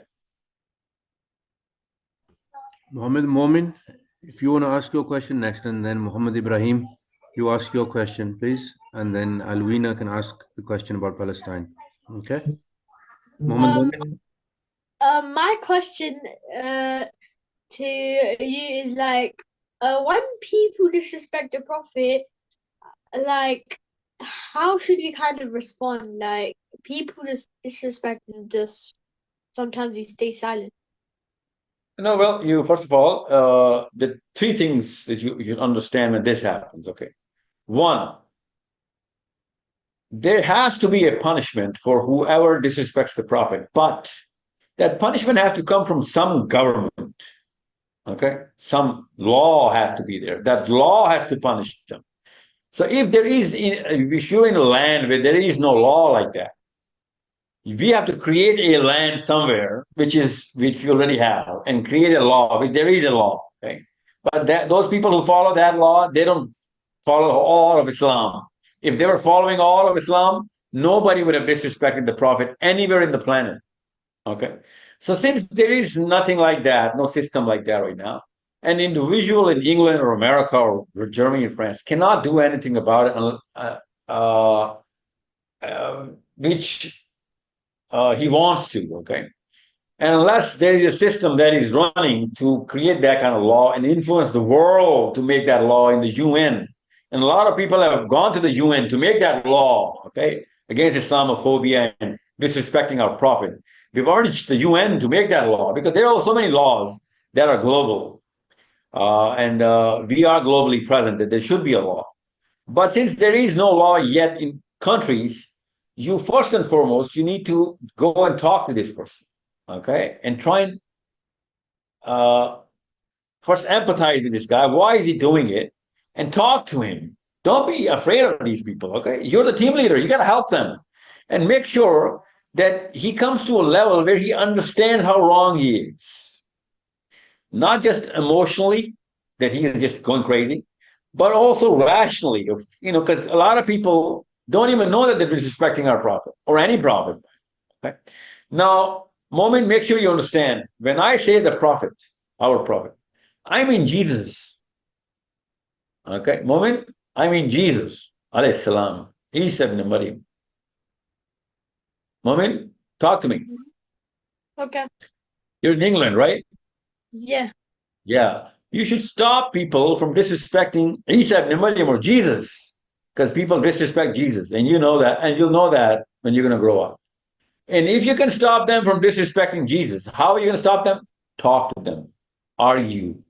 [SPEAKER 7] Muhammad Momin, if you want to ask your question next, and then Muhammad Ibrahim, you ask your question, please, and then Alwina can ask the question about Palestine. Okay? Muhammad Momin.
[SPEAKER 4] My question to you is like, when people disrespect the Prophet, like, how should we kind of respond? Like, people just disrespect and just sometimes we stay silent.
[SPEAKER 1] No, well, you first of all, the three things that you should understand when this happens. Okay, one, there has to be a punishment for whoever disrespects the Prophet, but that punishment has to come from some government. Okay, some law has to be there. That law has to punish them. So if you're in a land where there is no law like that, we have to create a land somewhere, which we already have, and create a law, which there is a law. Okay, but those people who follow that law, they don't follow all of Islam. If they were following all of Islam, nobody would have disrespected the Prophet anywhere in the planet. Okay, so since there is nothing like that, no system like that right now, an individual in England or America or Germany or France cannot do anything about it, which he wants to, okay? And unless there is a system that is running to create that kind of law and influence the world to make that law in the UN, and a lot of people have gone to the UN to make that law, okay, against Islamophobia and disrespecting our Prophet. We've urged the UN to make that law because there are so many laws that are global. And we are globally present, that there should be a law. But since there is no law yet in countries, you first and foremost, you need to go and talk to this person, okay? And try and first empathize with this guy. Why is he doing it? And talk to him. Don't be afraid of these people, okay? You're the team leader. You got to help them. And make sure that he comes to a level where he understands how wrong he is. Not just emotionally, that he is just going crazy, but also rationally, because a lot of people don't even know that they're disrespecting our Prophet or any Prophet. Okay? Now, Moment, make sure you understand, when I say the Prophet, our Prophet, I mean Jesus. Okay, Moment, I mean Jesus, alayhi salam, Isa ibn Maryam. Moment, talk to me.
[SPEAKER 4] Okay.
[SPEAKER 1] You're in England, right?
[SPEAKER 4] Yeah.
[SPEAKER 1] Yeah. You should stop people from disrespecting Isa ibn Maryam or Jesus, because people disrespect Jesus, and you know that, and you'll know that when you're going to grow up. And if you can stop them from disrespecting Jesus, how are you going to stop them? Talk to them, argue,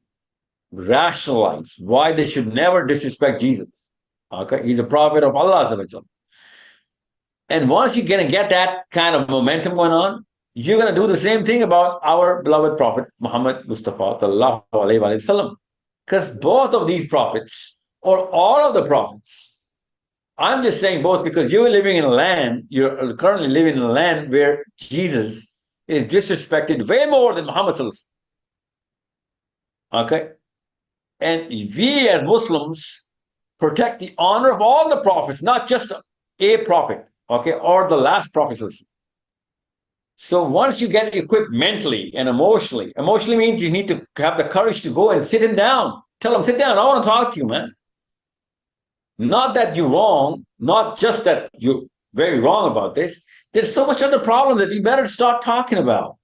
[SPEAKER 1] rationalize why they should never disrespect Jesus. Okay, he's a prophet of Allah. And once you're going to get that kind of momentum going on, you're going to do the same thing about our beloved Prophet Muhammad Mustafa sallallahu alaihi wasallam, because both of these prophets, or all of the prophets, I'm just saying both because you're living in a land, you're currently living in a land where Jesus is disrespected way more than Muhammad Sallallahu Alaihi Wasallam. Okay? And we as Muslims protect the honor of all the prophets, not just a prophet, okay, or the last prophets. So once you get equipped mentally and emotionally means you need to have the courage to go and sit him down. Tell him, sit down, I want to talk to you, man. Not that you're wrong, not just that you're very wrong about this. There's so much other problems that we better start talking about.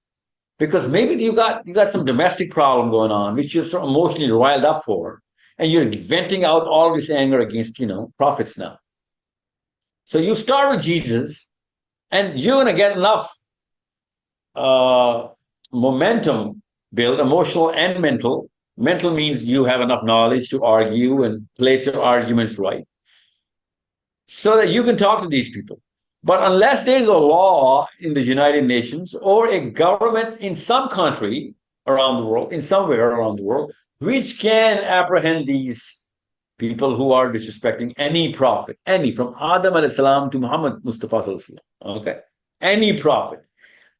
[SPEAKER 1] Because maybe you got some domestic problem going on, which you're so emotionally riled up for, and you're venting out all this anger against, prophets now. So you start with Jesus, and you're gonna get enough momentum build, emotional and mental. Mental means you have enough knowledge to argue and place your arguments right, so that you can talk to these people. But unless there's a law in the United Nations or a government in some country around the world, in somewhere around the world, which can apprehend these people who are disrespecting any prophet, any, from Adam alayhi salam to Muhammad Mustafa sallallahu alaihi wasallam, okay? Any prophet.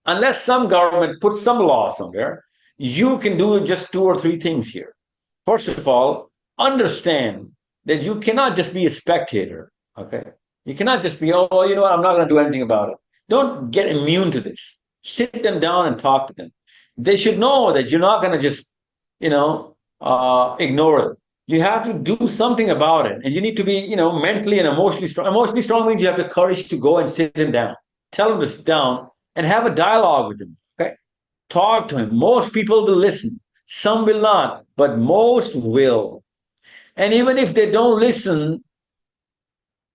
[SPEAKER 1] Unless some government puts some law somewhere, you can do just 2 or 3 things here. First of all, understand that you cannot just be a spectator, okay? You cannot just be, oh, you know what, I'm not going to do anything about it. Don't get immune to this. Sit them down and talk to them. They should know that you're not going to just, ignore it. You have to do something about it. And you need to be, mentally and emotionally strong. Emotionally strong means you have the courage to go and sit them down. Tell them to sit down and have a dialogue with them, okay? Talk to him. Most people will listen. Some will not, but most will. And even if they don't listen,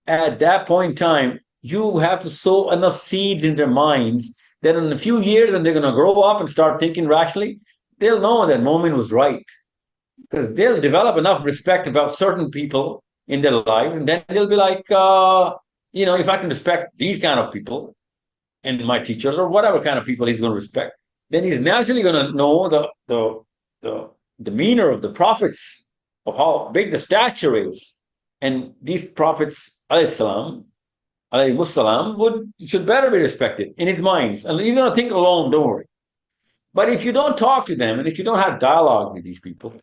[SPEAKER 1] at that point in time, you have to sow enough seeds in their minds that in a few years, when they're going to grow up and start thinking rationally, they'll know that Momin was right. Because they'll develop enough respect about certain people in their life, and then they'll be like, if I can respect these kind of people and my teachers or whatever kind of people he's going to respect, then he's naturally going to know the demeanor of the prophets, of how big the stature is. And these prophets, alayhi salam, should better be respected in his minds. And you're going to think alone, don't worry. But if you don't talk to them and if you don't have dialogue with these people,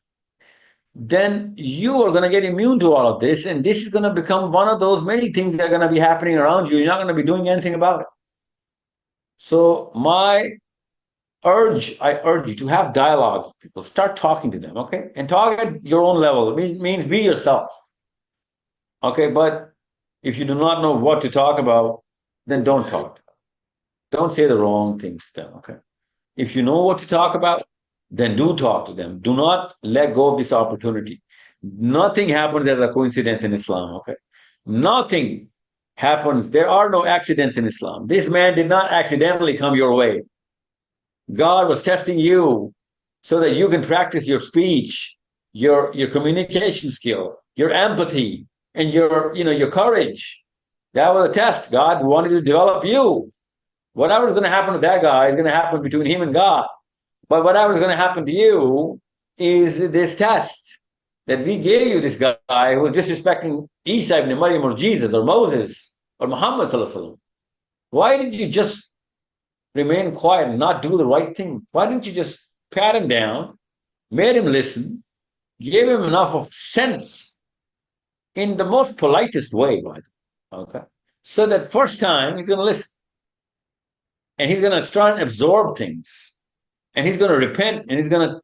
[SPEAKER 1] then you are going to get immune to all of this. And this is going to become one of those many things that are going to be happening around you. You're not going to be doing anything about it. So I urge you to have dialogue with people. Start talking to them, okay? And talk at your own level. It means be yourself. Okay, but if you do not know what to talk about, then don't talk to them. Don't say the wrong things to them, okay? If you know what to talk about, then do talk to them. Do not let go of this opportunity. Nothing happens as a coincidence in Islam, okay? Nothing happens. There are no accidents in Islam. This man did not accidentally come your way. God was testing you so that you can practice your speech, your communication skill, your empathy, and your courage. That was a test. God wanted to develop you. Whatever is going to happen to that guy is going to happen between him and God. But whatever is going to happen to you is this test that we gave you, this guy who was disrespecting Isa ibn Maryam or Jesus or Moses or Muhammad sallallahu alaihi wasallam. Why did you just remain quiet and not do the right thing? Why didn't you just pat him down, made him listen, gave him enough of sense in the most politest way, by the way, okay? So that first time he's going to listen. And he's going to try and absorb things. And he's going to repent, and he's going to,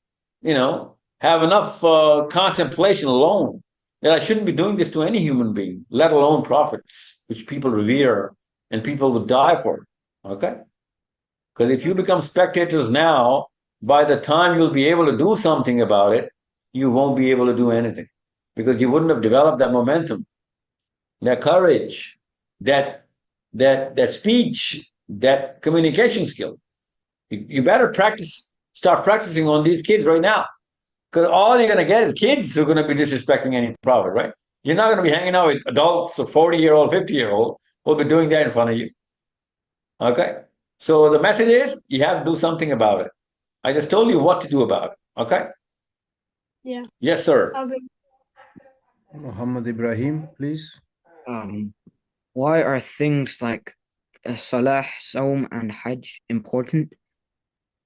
[SPEAKER 1] have enough contemplation alone that I shouldn't be doing this to any human being, let alone prophets, which people revere and people would die for, okay? Because if you become spectators now, by the time you'll be able to do something about it, you won't be able to do anything because you wouldn't have developed that momentum, that courage, that speech, that communication skill. You better start practicing on these kids right now. Because all you're going to get is kids who are going to be disrespecting any prophet, right? You're not going to be hanging out with adults or 40-year-old, 50-year-old who will be doing that in front of you. Okay? So the message is you have to do something about it. I just told you what to do about it. Okay?
[SPEAKER 4] Yeah.
[SPEAKER 1] Yes, sir.
[SPEAKER 7] Muhammad Ibrahim, please.
[SPEAKER 3] Why are things like Salah, Saum, and Hajj important?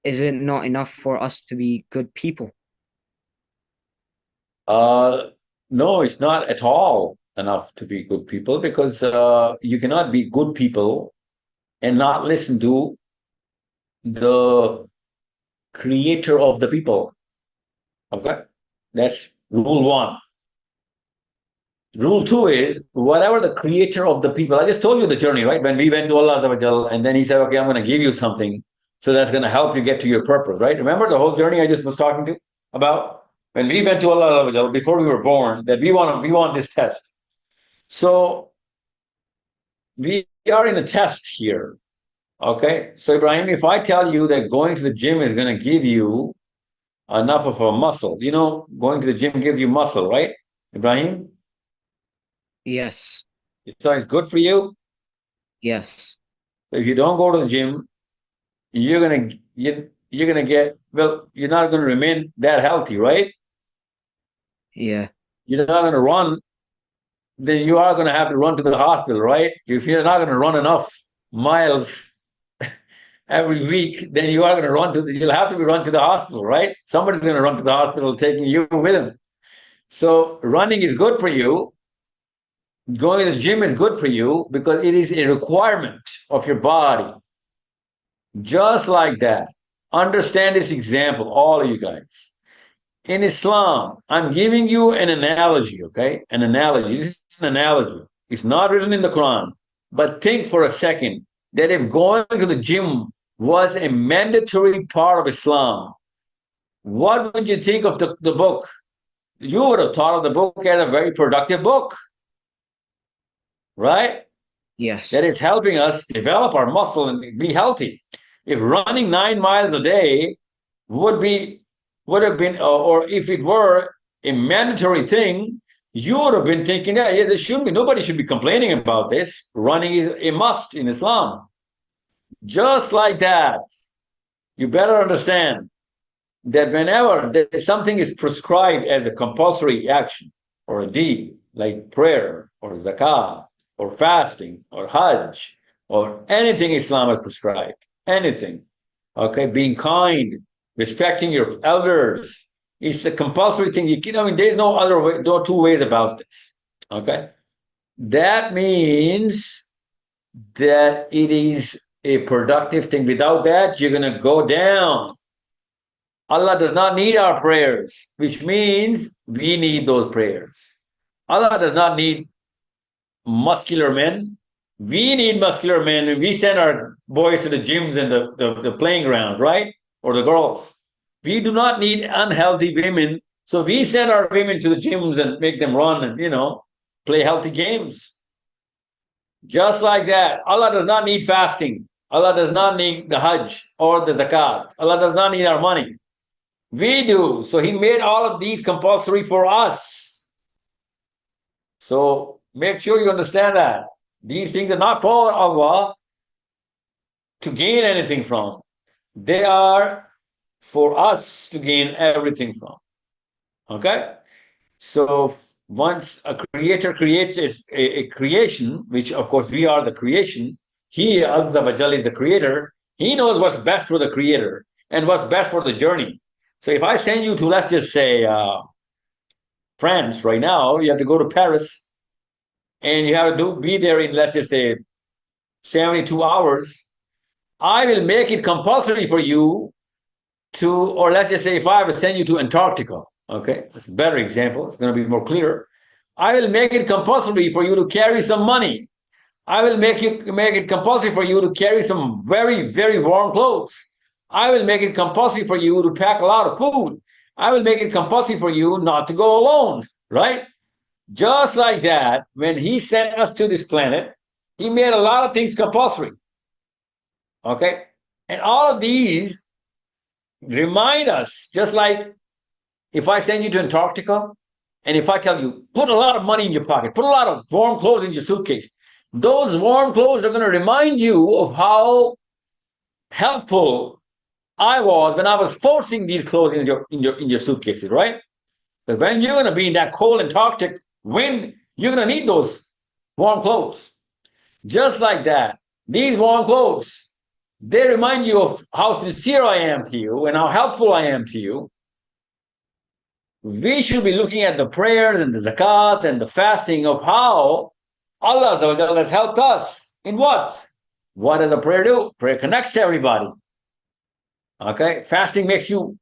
[SPEAKER 3] Is it not enough for us to be good people?
[SPEAKER 1] No, it's not at all enough to be good people, because you cannot be good people and not listen to the creator of the people. Okay? That's rule one. Rule two is whatever the creator of the people. I just told you the journey, right? When we went to Allah Azza wa Jal, and then he said, okay, I'm going to give you something. So that's going to help you get to your purpose, right? Remember the whole journey I just was talking to about? When we went to Allah Azza wa Jal before we were born, that we want this test. So we are in a test here. Okay. So Ibrahim, if I tell you that going to the gym is going to give you enough of a muscle, you know, going to the gym gives you muscle, right? Ibrahim?
[SPEAKER 3] Yes.
[SPEAKER 1] So it's good for you.
[SPEAKER 3] Yes.
[SPEAKER 1] If you don't go to the gym, you're gonna get, well, you're not gonna remain that healthy, right?
[SPEAKER 3] Yeah.
[SPEAKER 1] You're not gonna run, then you are gonna have to run to the hospital, right? If you're not gonna run enough miles every week, then you are gonna you'll have to be run to the hospital, right? Somebody's gonna run to the hospital taking you with him. So running is good for you. Going to the gym is good for you because it is a requirement of your body. Just like that. Understand this example, all of you guys. In Islam, I'm giving you an analogy, okay? An analogy. This is an analogy. It's not written in the Quran. But think for a second that if going to the gym was a mandatory part of Islam, what would you think of the book? You would have thought of the book as a very productive book, right?
[SPEAKER 3] Yes.
[SPEAKER 1] That is helping us develop our muscle and be healthy. If running 9 miles a day would have been, or if it were a mandatory thing, you would have been thinking, yeah, there shouldn't be, nobody should be complaining about this. Running is a must in Islam. Just like that, you better understand that whenever something is prescribed as a compulsory action or a deed, like prayer or zakah or fasting or hajj or anything Islam has prescribed, anything, okay, being kind, respecting your elders, it's a compulsory thing. There's no other way, no two ways about this, okay? That means that it is a productive thing. Without that, you're going to go down. Allah does not need our prayers, which means we need those prayers. Allah does not need muscular men. We need muscular men. We send our boys to the gyms and the playing grounds, right? Or the girls. We do not need unhealthy women. So we send our women to the gyms and make them run and, play healthy games. Just like that, Allah does not need fasting. Allah does not need the hajj or the zakat. Allah does not need our money. We do. So he made all of these compulsory for us. So make sure you understand that. These things are not for Allah to gain anything from. They are for us to gain everything from. Okay? So once a creator creates a creation, which of course we are the creation, he, Azza wa Jal, is the creator. He knows what's best for the creator and what's best for the journey. So if I send you to, let's just say, France right now, you have to go to Paris and you have to be there in, let's just say, 72 hours. I will make it compulsory for you to, or let's just say, if I were to send you to Antarctica, okay, that's a better example. It's going to be more clear. I will make it compulsory for you to carry some money. I will make it compulsory for you to carry some very, very warm clothes. I will make it compulsory for you to pack a lot of food. I will make it compulsory for you not to go alone, right? Just like that, when he sent us to this planet, he made a lot of things compulsory. Okay? And all of these remind us, just like if I send you to Antarctica, and if I tell you, put a lot of money in your pocket, put a lot of warm clothes in your suitcase, those warm clothes are going to remind you of how helpful I was when I was forcing these clothes in your suitcases, right? But when you're going to be in that cold Antarctic wind, you're going to need those warm clothes. Just like that. These warm clothes, they remind you of how sincere I am to you and how helpful I am to you. We should be looking at the prayers and the zakat and the fasting of how Allah has helped us. In what? What does a prayer do? Prayer connects everybody. Okay? Fasting makes you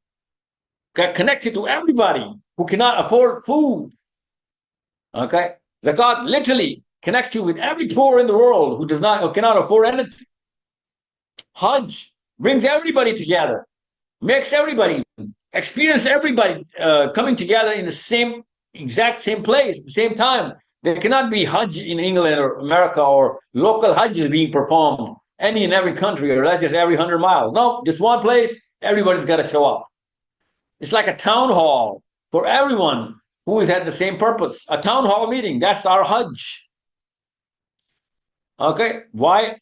[SPEAKER 1] get connected to everybody who cannot afford food. Okay? Zakat literally connects you with every poor in the world who cannot afford anything. Hajj brings everybody together, makes everybody experience everybody coming together in the exact same place, the same time. There cannot be Hajj in England or America or local Hajj is being performed any in every country, or that's just every 100 miles. No, just one place, everybody's got to show up. It's like a town hall for everyone who has had the same purpose. A town hall meeting, that's our Hajj. Okay, why?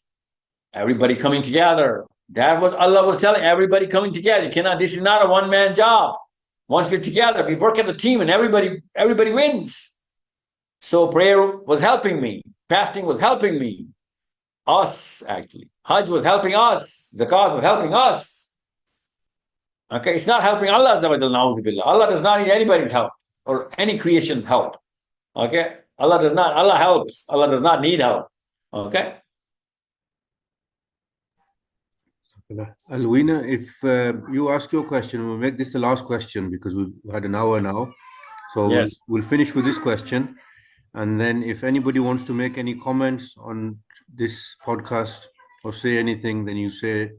[SPEAKER 1] Everybody coming together. That's what Allah was telling everybody coming together. This is not a one-man job. Once we're together, we work as a team and everybody wins. So prayer was helping me. Fasting was helping me. Us, actually. Hajj was helping us. Zakat was helping us. Okay, it's not helping Allah. Allah does not need anybody's help or any creation's help. Okay, Allah helps. Allah does not need help. Okay.
[SPEAKER 7] Alwina, if you ask your question, we'll make this the last question because we've had an hour now. So
[SPEAKER 1] yes,
[SPEAKER 7] we'll finish with this question. And then if anybody wants to make any comments on this podcast or say anything, then you say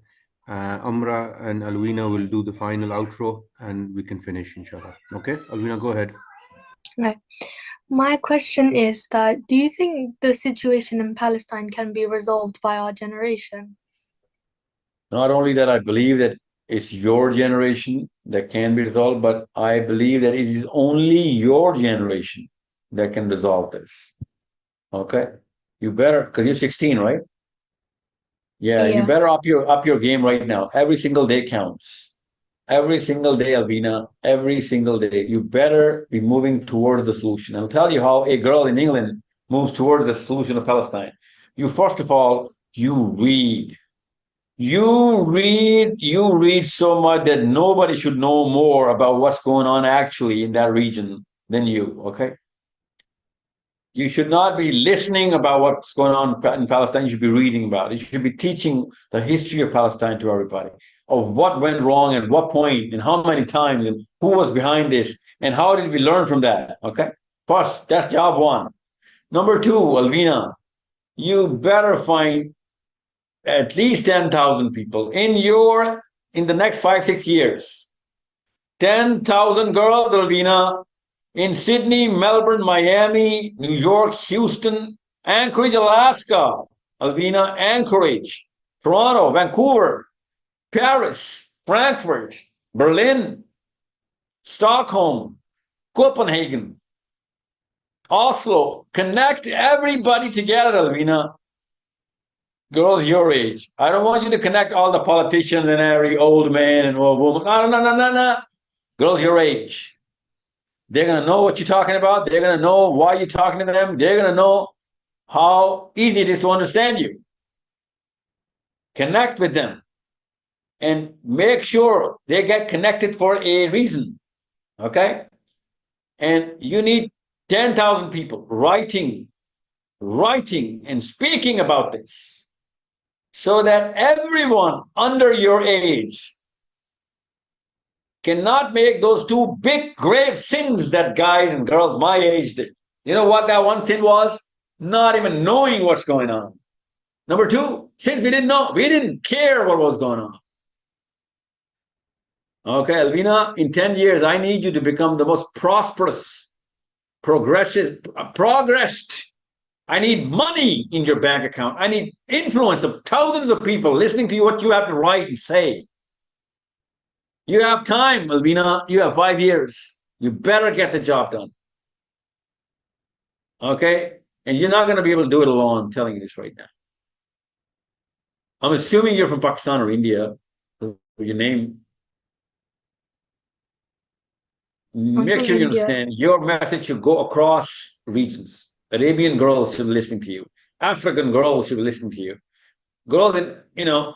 [SPEAKER 7] Amra and Alwina will do the final outro and we can finish, inshallah. Okay, Alwina, go ahead.
[SPEAKER 6] Right. My question is that do you think the situation in Palestine can be resolved by our generation?
[SPEAKER 1] Not only that, I believe that it's your generation that can be resolved, but I believe that it is only your generation that can resolve this. Okay? You better, because you're 16, right? Yeah, you better up your game right now. Every single day counts. Every single day, Alvina, every single day. You better be moving towards the solution. I'll tell you how a girl in England moves towards the solution of Palestine. You, first of all, you read. You read so much that nobody should know more about what's going on actually in that region than you, okay? You should not be listening about what's going on in Palestine. You should be reading about it. You should be teaching the history of Palestine to everybody, of what went wrong and what point and how many times and who was behind this and how did we learn from that, okay? First, that's job one. Number two, Alvina, you better find at least 10,000 people in the next 5-6 years. 10,000 girls, Alvina, in Sydney, Melbourne, Miami, New York, Houston, Anchorage, Alaska, Alvina, Anchorage, Toronto, Vancouver, Paris, Frankfurt, Berlin, Stockholm, Copenhagen, Oslo. Connect everybody together, Alvina. Girls your age. I don't want you to connect all the politicians and every old man and old woman. No. Girls your age. They're going to know what you're talking about. They're going to know why you're talking to them. They're going to know how easy it is to understand you. Connect with them and make sure they get connected for a reason. Okay? And you need 10,000 people writing and speaking about this, so that everyone under your age cannot make those two big grave sins that guys and girls my age did. You know what that one sin was? Not even knowing what's going on. Number two, since we didn't know, we didn't care what was going on. Okay, Alvina, in 10 years, I need you to become the most prosperous, progressed. I need money in your bank account. I need influence of thousands of people listening to you, what you have to write and say. You have time, Alvina. You have 5 years. You better get the job done. Okay? And you're not going to be able to do it alone. I'm telling you this right now. I'm assuming you're from Pakistan or India. Your name. Make sure you understand your message should go across regions. Arabian girls should be listening to you. African girls should be listening to you. Girls in,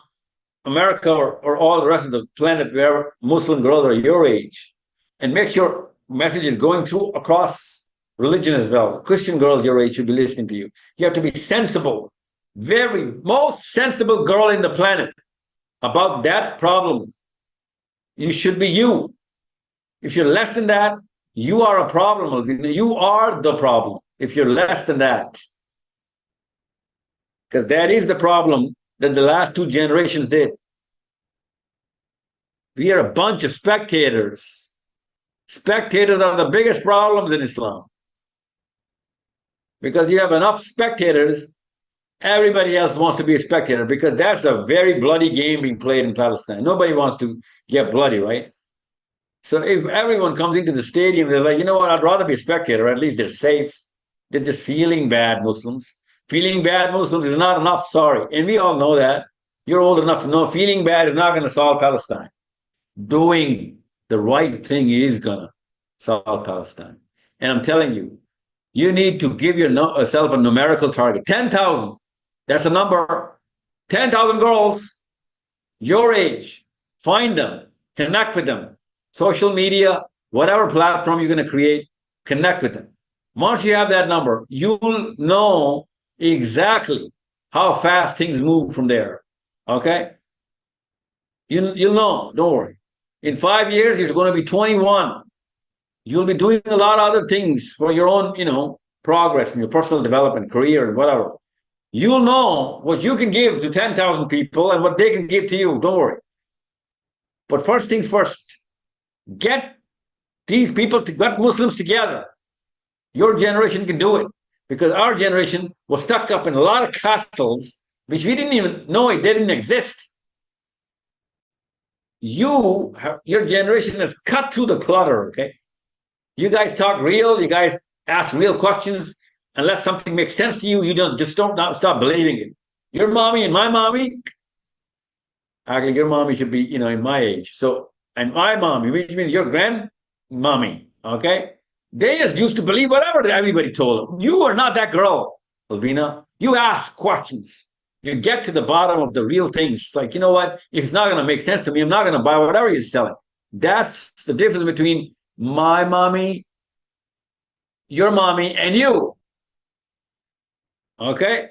[SPEAKER 1] America or all the rest of the planet where Muslim girls are your age, and make sure message is going through across religion as well. Christian girls your age should be listening to you. You have to be sensible, very most sensible girl in the planet about that problem. You should be you. If you're less than that, you are a problem. You are the problem if you're less than that. Because that is the problem that the last 2 generations did. We are a bunch of spectators. Spectators are the biggest problems in Islam. Because you have enough spectators, everybody else wants to be a spectator, because that's a very bloody game being played in Palestine. Nobody wants to get bloody, right? So if everyone comes into the stadium, they're like, you know what, I'd rather be a spectator. At least they're safe. They're just feeling bad Muslims. Feeling bad Muslims is not enough, sorry. And we all know that. You're old enough to know feeling bad is not going to solve Palestine. Doing the right thing is going to solve Palestine. And I'm telling you, you need to give yourself a numerical target. 10,000. That's a number. 10,000 girls, your age. Find them. Connect with them. Social media, whatever platform you're going to create, connect with them. Once you have that number, you'll know exactly how fast things move from there. Okay? You'll know. Don't worry. In 5 years, you're going to be 21. You'll be doing a lot of other things for your own, progress and your personal development, career, and whatever. You'll know what you can give to 10,000 people and what they can give to you. Don't worry. But first things first, get these people, get Muslims together. Your generation can do it, because our generation was stuck up in a lot of castles, which we didn't even know they didn't exist. Your generation has cut through the clutter, okay? You guys talk real, you guys ask real questions. Unless something makes sense to you, you just don't stop believing it. Your mommy and my mommy, actually, your mommy should be, in my age. So, and my mommy, which means your grandmommy, okay? They just used to believe whatever everybody told them. You are not that girl, Alvina. You ask questions. You get to the bottom of the real things. Like, you know what? If it's not going to make sense to me, I'm not going to buy whatever you're selling. That's the difference between my mommy, your mommy, and you. Okay?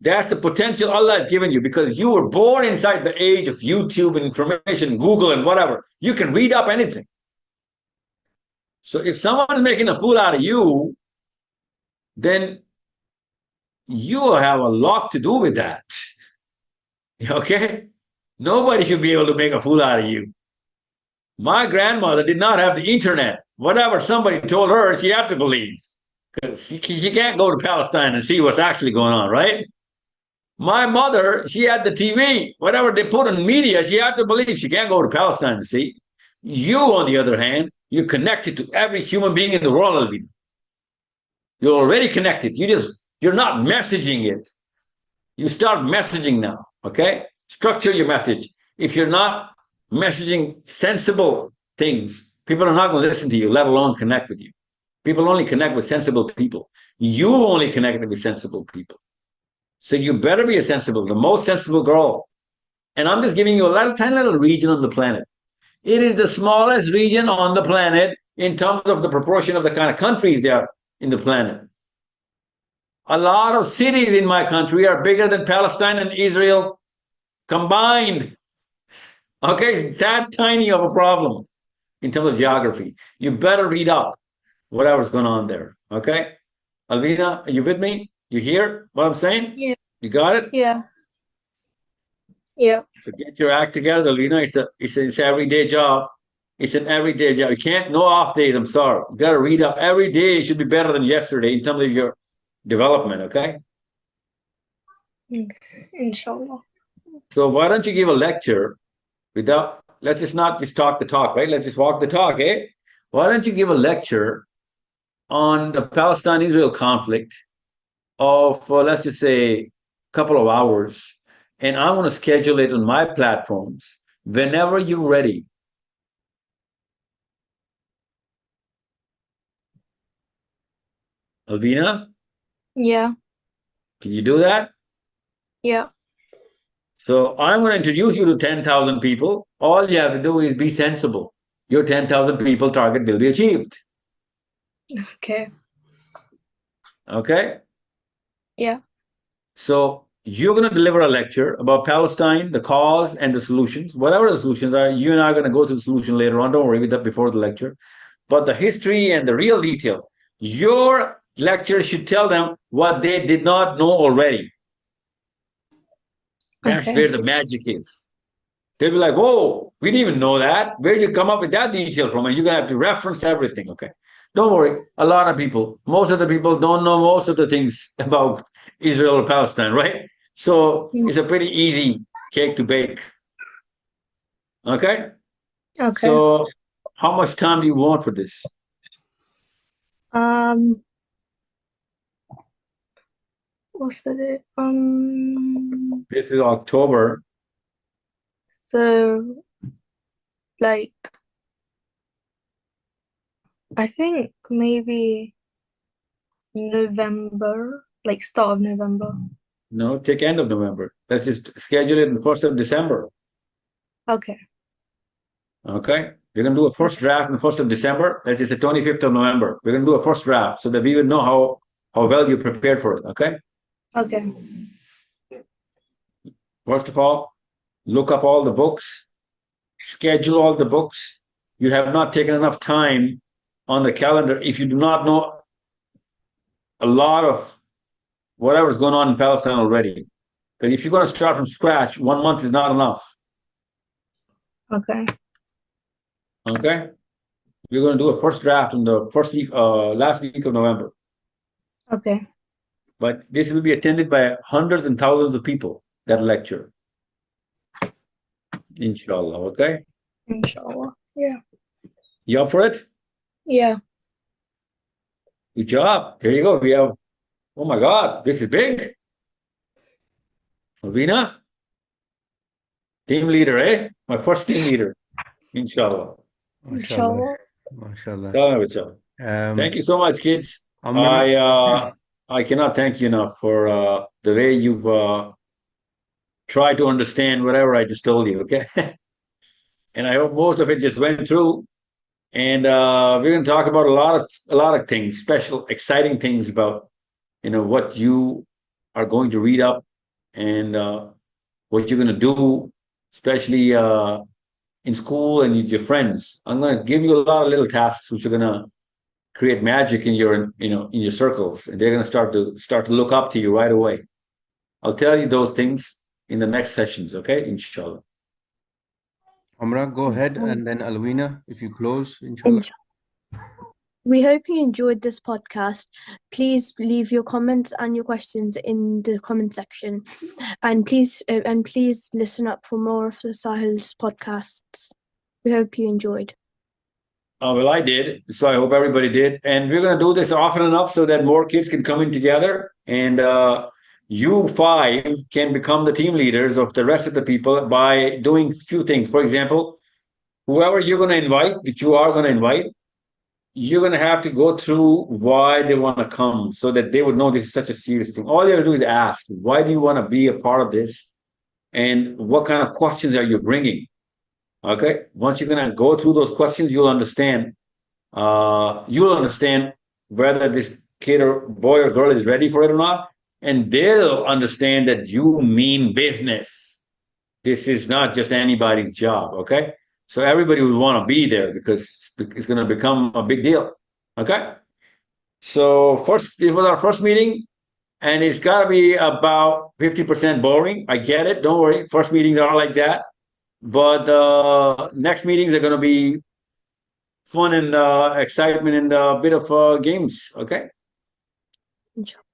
[SPEAKER 1] That's the potential Allah has given you, because you were born inside the age of YouTube and information, Google and whatever. You can read up anything. So if someone is making a fool out of you, then you have a lot to do with that. Okay? Nobody should be able to make a fool out of you. My grandmother did not have the internet. Whatever somebody told her, she had to believe. Because she can't go to Palestine and see what's actually going on, right? My mother, she had the TV. Whatever they put in media, she had to believe. She can't go to Palestine to see. You, on the other hand, you're connected to every human being in the world. You're already connected. You're not messaging it. You start messaging now, okay? Structure your message. If you're not messaging sensible things, people are not going to listen to you, let alone connect with you. People only connect with sensible people. You only connect with sensible people. So you better be the most sensible girl. And I'm just giving you a tiny little region on the planet. It is the smallest region on the planet in terms of the proportion of the kind of countries there are in the planet. A lot of cities in my country are bigger than Palestine and Israel combined. Okay, that tiny of a problem in terms of geography. You better read up whatever's going on there. Okay? Alvina, are you with me? You hear what I'm saying?
[SPEAKER 6] Yeah.
[SPEAKER 1] You got it?
[SPEAKER 6] Yeah. Yeah.
[SPEAKER 1] So get your act together, Alvina. It's an everyday job. It's an everyday job. You can't, no off days, I'm sorry. You got to read up. Every day should be better than yesterday in terms of your development, okay?
[SPEAKER 6] Inshallah.
[SPEAKER 1] So why don't you give a lecture without, let's just not just talk the talk, right? Let's just walk the talk, eh? Why don't you give a lecture on the Palestine-Israel conflict of, let's just say, a couple of hours, and I want to schedule it on my platforms whenever you're ready. Alvina?
[SPEAKER 6] Yeah.
[SPEAKER 1] Can you do that?
[SPEAKER 6] Yeah.
[SPEAKER 1] So I'm going to introduce you to 10,000 people. All you have to do is be sensible. Your 10,000 people target will be achieved.
[SPEAKER 6] Okay.
[SPEAKER 1] Okay?
[SPEAKER 6] Yeah.
[SPEAKER 1] So you're going to deliver a lecture about Palestine, the cause, and the solutions. Whatever the solutions are, you and I are going to go through the solution later on. Don't worry with that before the lecture. But the history and the real details, your lecture should tell them what they did not know already. That's
[SPEAKER 6] Okay.
[SPEAKER 1] where the magic is. They'll be like, whoa, we didn't even know that. Where did you come up with that detail from? And you're going to have to reference everything, okay? Don't worry. A lot of people, most of the people don't know most of the things about Israel or Palestine, right? So it's a pretty easy cake to bake. Okay?
[SPEAKER 6] Okay.
[SPEAKER 1] So how much time do you want for this?
[SPEAKER 6] What's the date?
[SPEAKER 1] This is October.
[SPEAKER 6] So like I think maybe November, like start of November.
[SPEAKER 1] No, take end of November. Let's just schedule it in the 1st of December.
[SPEAKER 6] Okay.
[SPEAKER 1] Okay? We're going to do a first draft on the 1st of December. Let's just say 25th of November. We're going to do a first draft so that we would know how well you prepared for it. Okay?
[SPEAKER 6] Okay.
[SPEAKER 1] First of all, look up all the books, schedule all the books. You have not taken enough time on the calendar if you do not know a lot of whatever's going on in Palestine already. But if you're going to start from scratch, 1 month is not enough.
[SPEAKER 6] Okay.
[SPEAKER 1] Okay? We're going to do a first draft in the first week, last week of November.
[SPEAKER 6] Okay.
[SPEAKER 1] But this will be attended by hundreds and thousands of people, that lecture. Inshallah, okay?
[SPEAKER 6] Inshallah. Yeah.
[SPEAKER 1] You up for it?
[SPEAKER 6] Yeah.
[SPEAKER 1] Good job. There you go. We have, oh my God, this is big. Ravina, team leader, eh? My first team leader. Inshallah.
[SPEAKER 7] MashaAllah.
[SPEAKER 6] Inshallah.
[SPEAKER 7] MashaAllah.
[SPEAKER 1] Thank you so much, kids.
[SPEAKER 7] I'm gonna,
[SPEAKER 1] I cannot thank you enough for the way you've tried to understand whatever I just told you, okay? And I hope most of it just went through. And we're going to talk about a lot of things, special, exciting things about what you are going to read up and what you're going to do, especially in school and with your friends. I'm going to give you a lot of little tasks which are going to create magic in your in your circles, and they're going to start to look up to you right away. I'll tell you those things in the next sessions, okay? Inshallah.
[SPEAKER 7] Amra, go ahead, and then Alwina, if you close, inshallah.
[SPEAKER 2] We hope you enjoyed this podcast. Please leave your comments and your questions in the comment section, and please listen up for more of the Sahil's podcasts. We hope you enjoyed.
[SPEAKER 1] Well, I did, so I hope everybody did. And we're going to do this often enough so that more kids can come in together, and you five can become the team leaders of the rest of the people by doing a few things. For example, whoever you're going to invite, which you are going to invite, you're going to have to go through why they want to come so that they would know this is such a serious thing. All you have to do is ask, why do you want to be a part of this? And what kind of questions are you bringing? Okay. Once you're going to go through those questions, you'll understand whether this kid or boy or girl is ready for it or not. And they'll understand that you mean business. This is not just anybody's job. Okay. So everybody will want to be there because it's going to become a big deal. Okay. So it was our first meeting, and it's got to be about 50% boring. I get it. Don't worry. First meetings are like that. But next meetings are going to be fun and excitement and a bit of games. Okay.
[SPEAKER 2] Inshallah.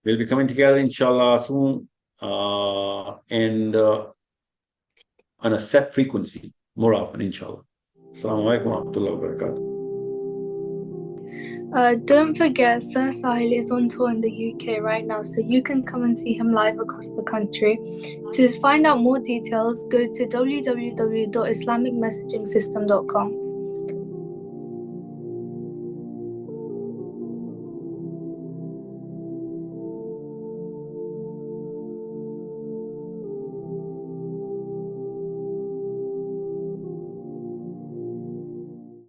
[SPEAKER 1] We'll be coming together, inshallah, soon, and on a set frequency more often, inshallah. Assalamu alaikum wa rahmatullahi wa barakatuh.
[SPEAKER 6] Don't forget, Sir Sahil is on tour in the UK right now, so you can come and see him live across the country. To find out more details, go to www.islamicmessagingsystem.com.